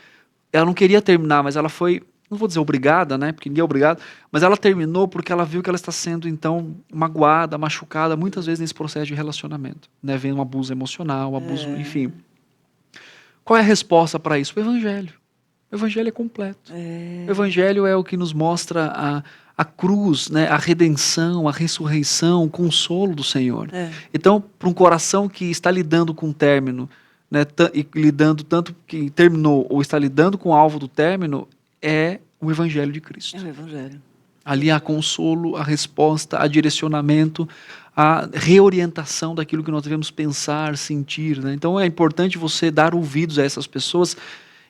ela não queria terminar, mas ela foi, não vou dizer obrigada, né, porque ninguém é obrigado, mas ela terminou porque ela viu que ela está sendo, então, magoada, machucada, muitas vezes nesse processo de relacionamento, né, vendo um abuso emocional, um abuso, enfim. Qual é a resposta para isso? O Evangelho. O Evangelho é completo. O Evangelho é o que nos mostra a cruz, né, a redenção, a ressurreição, o consolo do Senhor. Então, para um coração que está lidando com o término, né, e lidando tanto que terminou ou está lidando com o alvo do término, é o Evangelho de Cristo. É o Evangelho. Ali há consolo, a resposta, a direcionamento, a reorientação daquilo que nós devemos pensar, sentir. Né? Então é importante você dar ouvidos a essas pessoas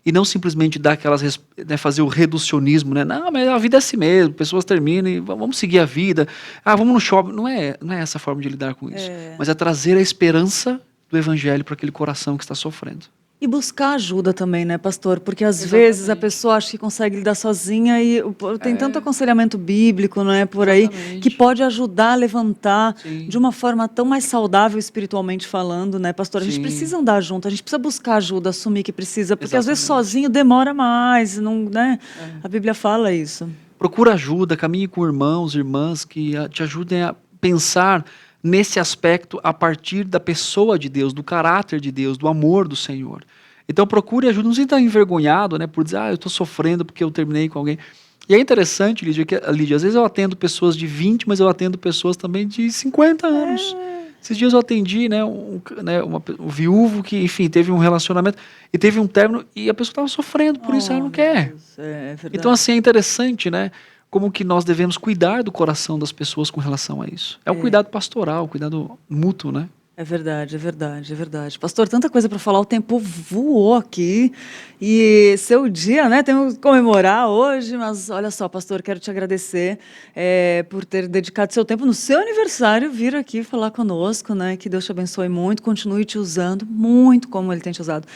e não simplesmente dar aquelas, né, fazer o reducionismo, né? Não, mas a vida é assim mesmo, pessoas terminam e vamos seguir a vida. Vamos no shopping. Não é essa a forma de lidar com isso. Mas é trazer a esperança do Evangelho para aquele coração que está sofrendo. E buscar ajuda também, né, pastor? Porque às vezes a pessoa acha que consegue lidar sozinha e tem tanto aconselhamento bíblico, não é, por aí, que pode ajudar a levantar de uma forma tão mais saudável espiritualmente falando, né, pastor? A gente precisa andar junto, a gente precisa buscar ajuda, assumir que precisa, porque às vezes sozinho demora mais, não, né? A Bíblia fala isso. Procura ajuda, caminhe com irmãos, irmãs que te ajudem a pensar nesse aspecto a partir da pessoa de Deus, do caráter de Deus, do amor do Senhor. Então procure ajuda, não se está envergonhado, né, por dizer, eu estou sofrendo porque eu terminei com alguém. E é interessante, Lídia, que às vezes eu atendo pessoas de 20, mas eu atendo pessoas também de 50 anos. Esses dias eu atendi, né, um viúvo que, enfim, teve um relacionamento e teve um término e a pessoa estava sofrendo por isso, ela não quer. Então, assim, é interessante, né, como que nós devemos cuidar do coração das pessoas com relação a isso. É um cuidado pastoral, um cuidado mútuo, né? É verdade, é verdade, é verdade. Pastor, tanta coisa para falar, o tempo voou aqui e seu dia, né? Temos que comemorar hoje, mas olha só, pastor, quero te agradecer por ter dedicado seu tempo no seu aniversário, vir aqui falar conosco, né? Que Deus te abençoe muito, continue te usando muito como Ele tem te usado.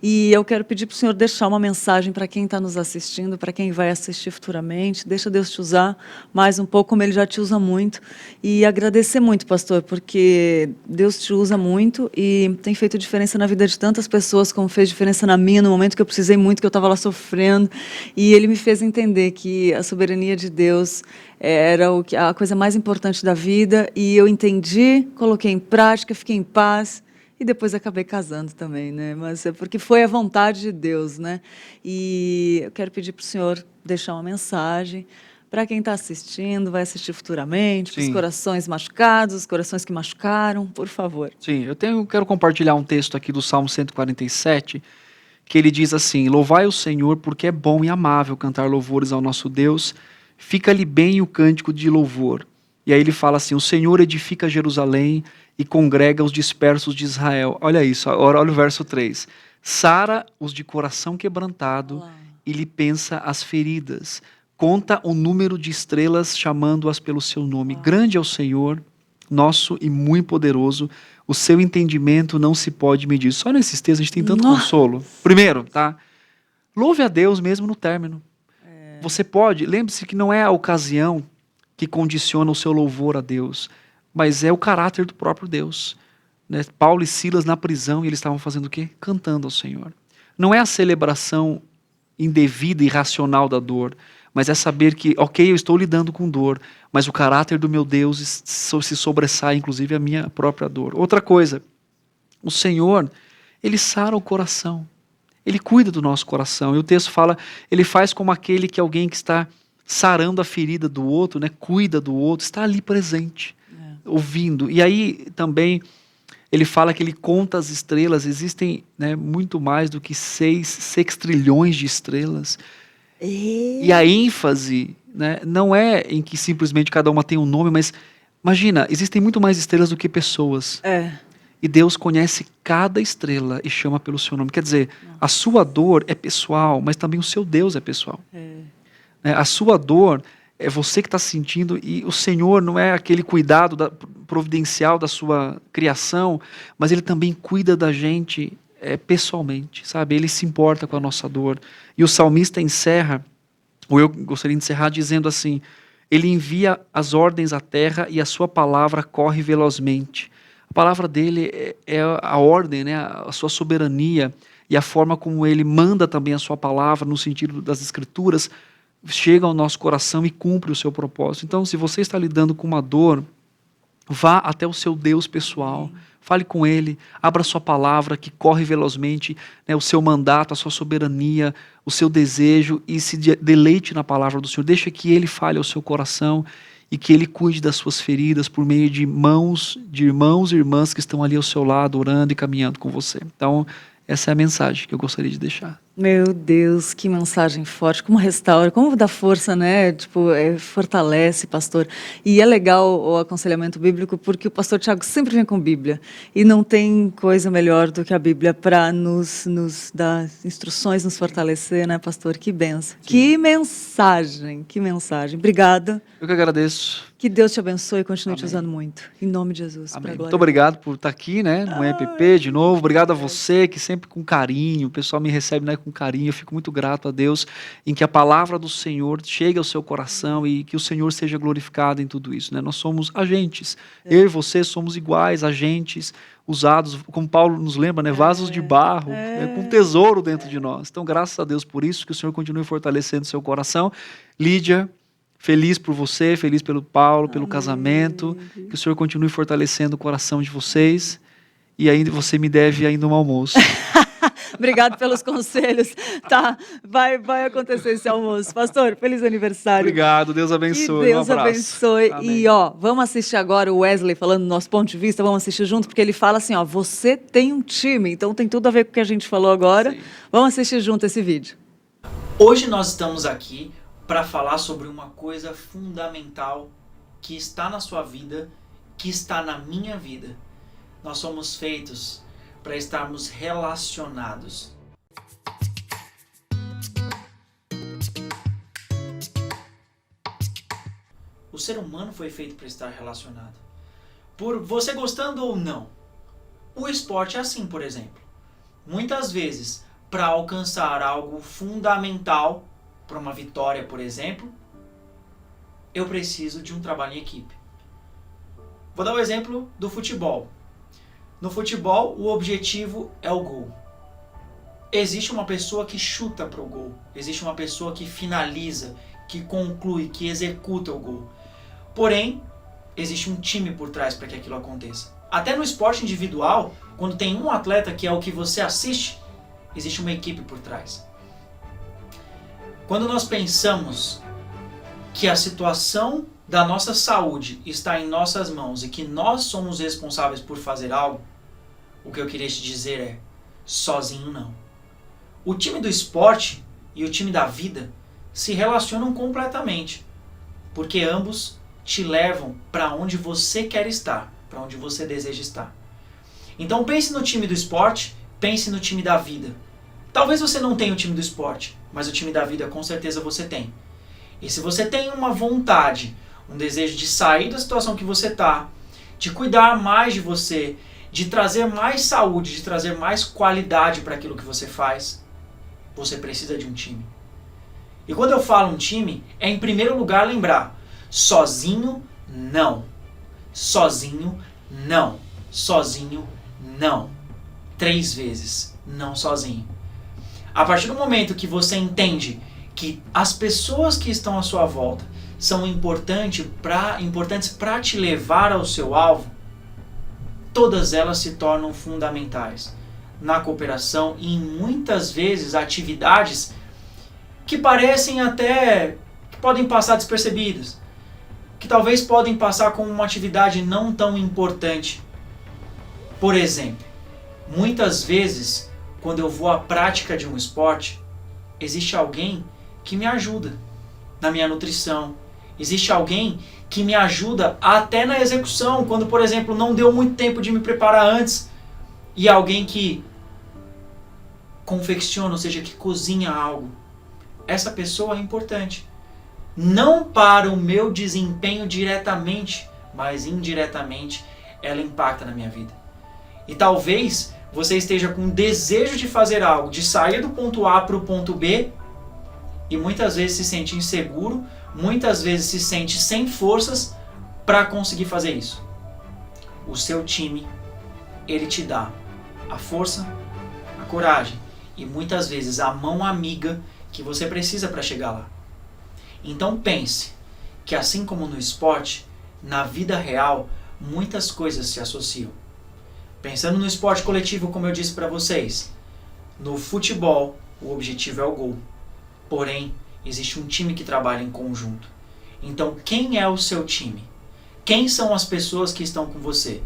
E eu quero pedir para o senhor deixar uma mensagem para quem está nos assistindo, para quem vai assistir futuramente. Deixa Deus te usar mais um pouco, como Ele já te usa muito. E agradecer muito, pastor, porque Deus te usa muito e tem feito diferença na vida de tantas pessoas, como fez diferença na minha, no momento que eu precisei muito, que eu estava lá sofrendo, e Ele me fez entender que a soberania de Deus era a coisa mais importante da vida, e eu entendi, coloquei em prática, fiquei em paz, e depois acabei casando também, né? Mas é porque foi a vontade de Deus, né? E eu quero pedir para o senhor deixar uma mensagem para quem está assistindo, vai assistir futuramente, para os corações machucados, os corações que machucaram, por favor. Sim, eu quero compartilhar um texto aqui do Salmo 147, que ele diz assim: louvai o Senhor porque é bom e amável cantar louvores ao nosso Deus, fica-lhe bem o cântico de louvor. E aí ele fala assim: o Senhor edifica Jerusalém e congrega os dispersos de Israel. Olha isso, agora olha o verso 3. Sara os de coração quebrantado e lhe pensa as feridas. Conta o número de estrelas, chamando-as pelo seu nome. Grande é o Senhor, nosso e muito poderoso. O seu entendimento não se pode medir. Só nesses textos a gente tem tanto consolo. Primeiro, tá? Louve a Deus mesmo no término. Você pode, lembre-se que não é a ocasião que condiciona o seu louvor a Deus, mas é o caráter do próprio Deus. Né? Paulo e Silas na prisão, e eles estavam fazendo o quê? Cantando ao Senhor. Não é a celebração indevida e irracional da dor, mas é saber que, ok, eu estou lidando com dor, mas o caráter do meu Deus se sobressai, inclusive, a minha própria dor. Outra coisa, o Senhor, Ele sara o coração. Ele cuida do nosso coração. E o texto fala, Ele faz como aquele que alguém que está sarando a ferida do outro, né, cuida do outro, está ali presente, ouvindo. E aí também Ele fala que Ele conta as estrelas, existem, né, muito mais do que 6 sextrilhões de estrelas. E a ênfase, né, não é em que simplesmente cada uma tem um nome, mas imagina, existem muito mais estrelas do que pessoas. E Deus conhece cada estrela e chama pelo seu nome. Quer dizer, a sua dor é pessoal, mas também o seu Deus é pessoal. A sua dor é você que está sentindo, e o Senhor não é aquele cuidado providencial da sua criação, mas Ele também cuida da gente pessoalmente, sabe? Ele se importa com a nossa dor. E o salmista encerra, ou eu gostaria de encerrar dizendo assim: Ele envia as ordens à terra e a sua palavra corre velozmente. A palavra dele é a ordem, né? A sua soberania, e a forma como Ele manda também a sua palavra, no sentido das escrituras, chega ao nosso coração e cumpre o seu propósito. Então, se você está lidando com uma dor, vá até o seu Deus pessoal, fale com Ele, abra a sua palavra que corre velozmente, né, o seu mandato, a sua soberania, o seu desejo, e se deleite na palavra do Senhor. Deixa que Ele fale ao seu coração e que Ele cuide das suas feridas por meio de irmãos e irmãs que estão ali ao seu lado, orando e caminhando com você. Então, essa é a mensagem que eu gostaria de deixar. Meu Deus, que mensagem forte, como restaura, como dá força, né? Tipo, fortalece, pastor. E é legal o aconselhamento bíblico porque o pastor Tiago sempre vem com Bíblia. E não tem coisa melhor do que a Bíblia para nos dar instruções, nos fortalecer, né, pastor? Que benção. Que mensagem, que mensagem. Obrigada. Eu que agradeço. Que Deus te abençoe e continue te Amém. usando muito. Em nome de Jesus. Amém. Muito obrigado por estar aqui, né, no EPP de novo. Obrigado a você que sempre com carinho, o pessoal me recebe, né, com carinho. Eu fico muito grato a Deus em que a palavra do Senhor chegue ao seu coração e que o Senhor seja glorificado em tudo isso, né? Nós somos agentes. Eu e você somos iguais, agentes usados, como Paulo nos lembra, né, vasos de barro, né, com tesouro dentro de nós. Então, graças a Deus por isso, que o Senhor continue fortalecendo seu coração. Lídia, feliz por você, feliz pelo Paulo, pelo casamento, que o Senhor continue fortalecendo o coração de vocês, e ainda você me deve ainda um almoço. Obrigado pelos conselhos. Tá, vai acontecer esse almoço. Pastor, feliz aniversário. Obrigado, Deus abençoe. Que Deus um abraço. abençoe. Amém. E vamos assistir agora o Wesley falando do nosso ponto de vista, vamos assistir junto, porque ele fala assim, você tem um time, então tem tudo a ver com o que a gente falou agora. Sim. Vamos assistir junto esse vídeo. Hoje nós estamos aqui para falar sobre uma coisa fundamental que está na sua vida, que está na minha vida. Nós somos feitos para estarmos relacionados. O ser humano foi feito para estar relacionado. Por você gostando ou não. O esporte é assim, por exemplo. Muitas vezes, para alcançar algo fundamental, para uma vitória, por exemplo, eu preciso de um trabalho em equipe. Vou dar o exemplo do futebol. No futebol, o objetivo é o gol. Existe uma pessoa que chuta para o gol. Existe uma pessoa que finaliza, que conclui, que executa o gol. Porém, existe um time por trás para que aquilo aconteça. Até no esporte individual, quando tem um atleta que é o que você assiste, existe uma equipe por trás. Quando nós pensamos que a situação da nossa saúde está em nossas mãos e que nós somos responsáveis por fazer algo, o que eu queria te dizer é, sozinho não. O time do esporte e o time da vida se relacionam completamente, porque ambos te levam para onde você quer estar, para onde você deseja estar. Então pense no time do esporte, pense no time da vida. Talvez você não tenha o time do esporte, mas o time da vida com certeza você tem. E se você tem uma vontade, um desejo de sair da situação que você está, de cuidar mais de você, de trazer mais saúde, de trazer mais qualidade para aquilo que você faz, você precisa de um time. E quando eu falo um time, é em primeiro lugar lembrar, sozinho não. Sozinho não. Sozinho não. 3 vezes, não sozinho. A partir do momento que você entende que as pessoas que estão à sua volta são importantes para te levar ao seu alvo, todas elas se tornam fundamentais na cooperação e em muitas vezes atividades que parecem até que podem passar despercebidas, que talvez podem passar como uma atividade não tão importante. Por exemplo, muitas vezes quando eu vou à prática de um esporte, existe alguém que me ajuda na minha nutrição. Existe alguém que me ajuda até na execução, quando, por exemplo, não deu muito tempo de me preparar antes. E alguém que confecciona, ou seja, que cozinha algo. Essa pessoa é importante. Não para o meu desempenho diretamente, mas indiretamente ela impacta na minha vida. E talvez você esteja com desejo de fazer algo, de sair do ponto A para o ponto B, e muitas vezes se sente inseguro, muitas vezes se sente sem forças para conseguir fazer isso. O seu time, ele te dá a força, a coragem e muitas vezes a mão amiga que você precisa para chegar lá. Então pense que assim como no esporte, na vida real, muitas coisas se associam. Pensando no esporte coletivo, como eu disse para vocês, no futebol, o objetivo é o gol. Porém, existe um time que trabalha em conjunto. Então, quem é o seu time? Quem são as pessoas que estão com você?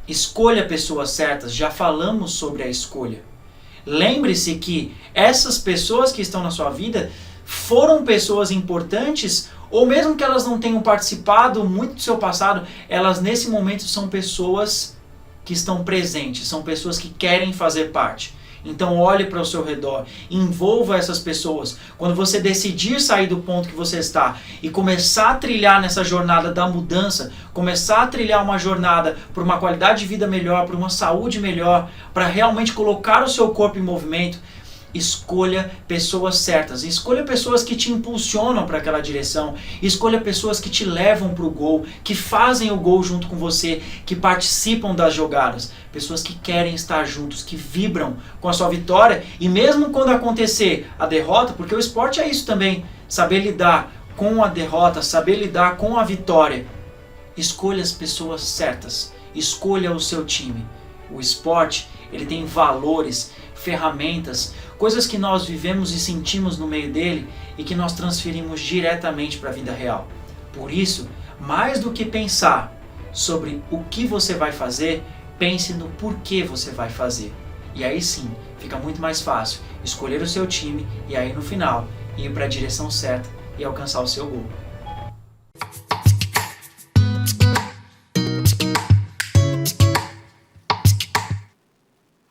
Escolha pessoas certas, já falamos sobre a escolha. Lembre-se que essas pessoas que estão na sua vida foram pessoas importantes, ou mesmo que elas não tenham participado muito do seu passado, elas nesse momento são pessoas que estão presentes, são pessoas que querem fazer parte. Então olhe para o seu redor, envolva essas pessoas. Quando você decidir sair do ponto que você está e começar a trilhar nessa jornada da mudança, começar a trilhar uma jornada por uma qualidade de vida melhor, por uma saúde melhor, para realmente colocar o seu corpo em movimento, escolha pessoas certas, escolha pessoas que te impulsionam para aquela direção, escolha pessoas que te levam para o gol, que fazem o gol junto com você, que participam das jogadas, pessoas que querem estar juntos, que vibram com a sua vitória, e mesmo quando acontecer a derrota, porque o esporte é isso também, saber lidar com a derrota, saber lidar com a vitória, escolha as pessoas certas, escolha o seu time. O esporte, ele tem valores, ferramentas, coisas que nós vivemos e sentimos no meio dele e que nós transferimos diretamente para a vida real. Por isso, mais do que pensar sobre o que você vai fazer, pense no porquê você vai fazer. E aí sim, fica muito mais fácil escolher o seu time e aí no final ir para a direção certa e alcançar o seu gol.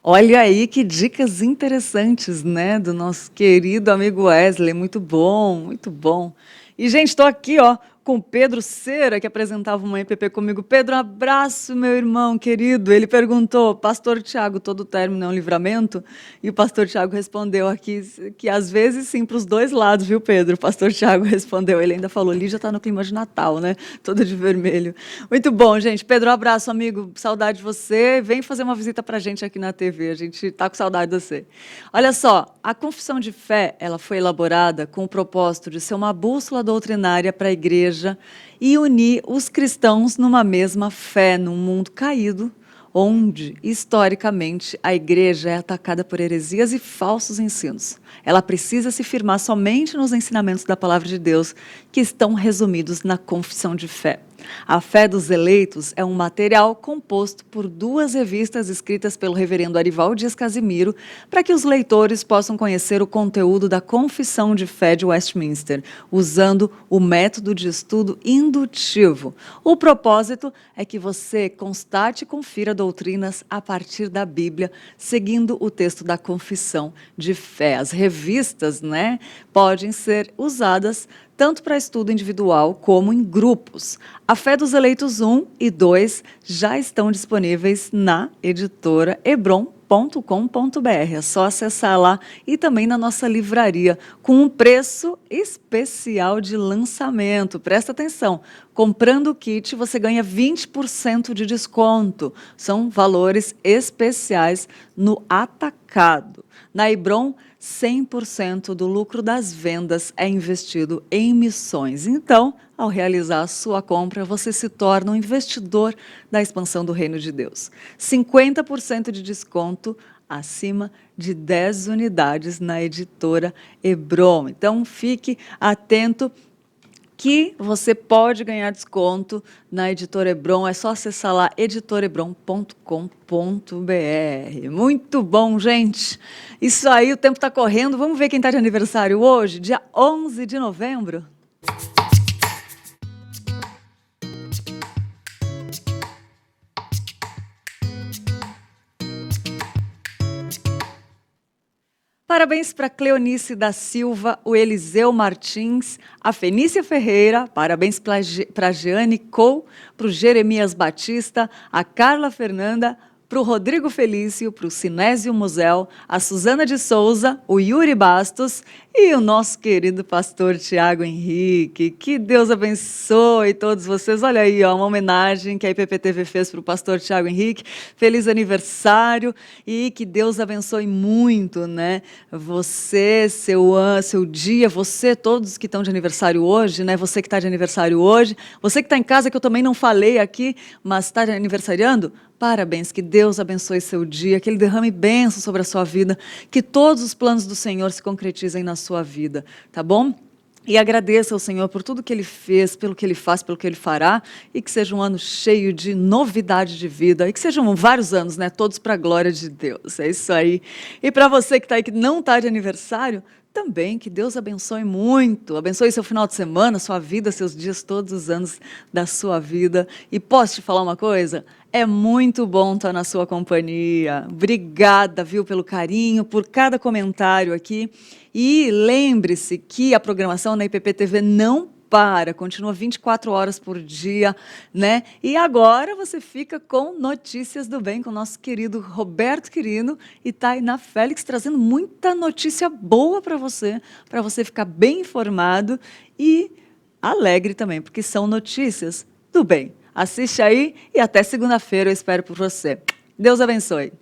Olha aí que dicas interessantes, né, do nosso querido amigo Wesley, muito bom, muito bom. E, gente, estou aqui, ó, com o Pedro Cera, que apresentava uma EPP comigo. Pedro, um abraço, meu irmão querido. Ele perguntou, pastor Tiago, todo término é um livramento? E o pastor Tiago respondeu aqui que às vezes sim, para os dois lados, viu, Pedro? O pastor Tiago respondeu, ele ainda falou, Lígia está no clima de Natal, né? Toda de vermelho. Muito bom, gente. Pedro, um abraço, amigo. Saudade de você. Vem fazer uma visita para a gente aqui na TV. A gente está com saudade de você. Olha só, a confissão de fé, ela foi elaborada com o propósito de ser uma bússola doutrinária para a igreja e unir os cristãos numa mesma fé, num mundo caído, onde, historicamente, a igreja é atacada por heresias e falsos ensinos. Ela precisa se firmar somente nos ensinamentos da palavra de Deus, que estão resumidos na confissão de fé. A Fé dos Eleitos é um material composto por 2 revistas escritas pelo reverendo Arival Dias Casimiro para que os leitores possam conhecer o conteúdo da Confissão de Fé de Westminster, usando o método de estudo indutivo. O propósito é que você constate e confira doutrinas a partir da Bíblia, seguindo o texto da Confissão de Fé. As revistas, né, podem ser usadas tanto para estudo individual como em grupos. A Fé dos Eleitos 1 e 2 já estão disponíveis na editora hebron.com.br. É só acessar lá e também na nossa livraria, com um preço especial de lançamento. Presta atenção, comprando o kit você ganha 20% de desconto. São valores especiais no atacado. Na Hebron, 100% do lucro das vendas é investido em missões. Então, ao realizar a sua compra, você se torna um investidor da expansão do Reino de Deus. 50% de desconto acima de 10 unidades na editora Hebron. Então, fique atento que você pode ganhar desconto na Editora Hebron. É só acessar lá editorebron.com.br. Muito bom, gente. Isso aí, o tempo está correndo. Vamos ver quem está de aniversário hoje, dia 11 de novembro. Parabéns para Cleonice da Silva, o Eliseu Martins, a Fenícia Ferreira, parabéns para a Jeane Cole, para o Jeremias Batista, a Carla Fernanda, para o Rodrigo Felício, para o Sinésio Musel, a Suzana de Souza, o Yuri Bastos e o nosso querido pastor Tiago Henrique. Que Deus abençoe todos vocês. Olha aí, ó, uma homenagem que a IPPTV fez para o pastor Tiago Henrique. Feliz aniversário e que Deus abençoe muito, né? Você, seu dia, você, todos que estão de aniversário hoje, né? Você que está de aniversário hoje, você que está em casa, que eu também não falei aqui, mas está aniversariando, parabéns, que Deus abençoe seu dia, que Ele derrame bênção sobre a sua vida, que todos os planos do Senhor se concretizem na sua vida, tá bom? E agradeça ao Senhor por tudo que Ele fez, pelo que Ele faz, pelo que Ele fará, e que seja um ano cheio de novidade de vida, e que sejam vários anos, né? Todos para a glória de Deus. É isso aí. E para você que está aí, que não está de aniversário, também que Deus abençoe muito, abençoe seu final de semana, sua vida, seus dias, todos os anos da sua vida. E posso te falar uma coisa? É muito bom estar na sua companhia. Obrigada, viu, pelo carinho, por cada comentário aqui. E lembre-se que a programação na IPP-TV não para, continua 24 horas por dia, né? E agora você fica com Notícias do Bem, com o nosso querido Roberto Quirino e Tainá Félix, trazendo muita notícia boa para você ficar bem informado e alegre também, porque são notícias do bem. Assiste aí e até segunda-feira eu espero por você. Deus abençoe.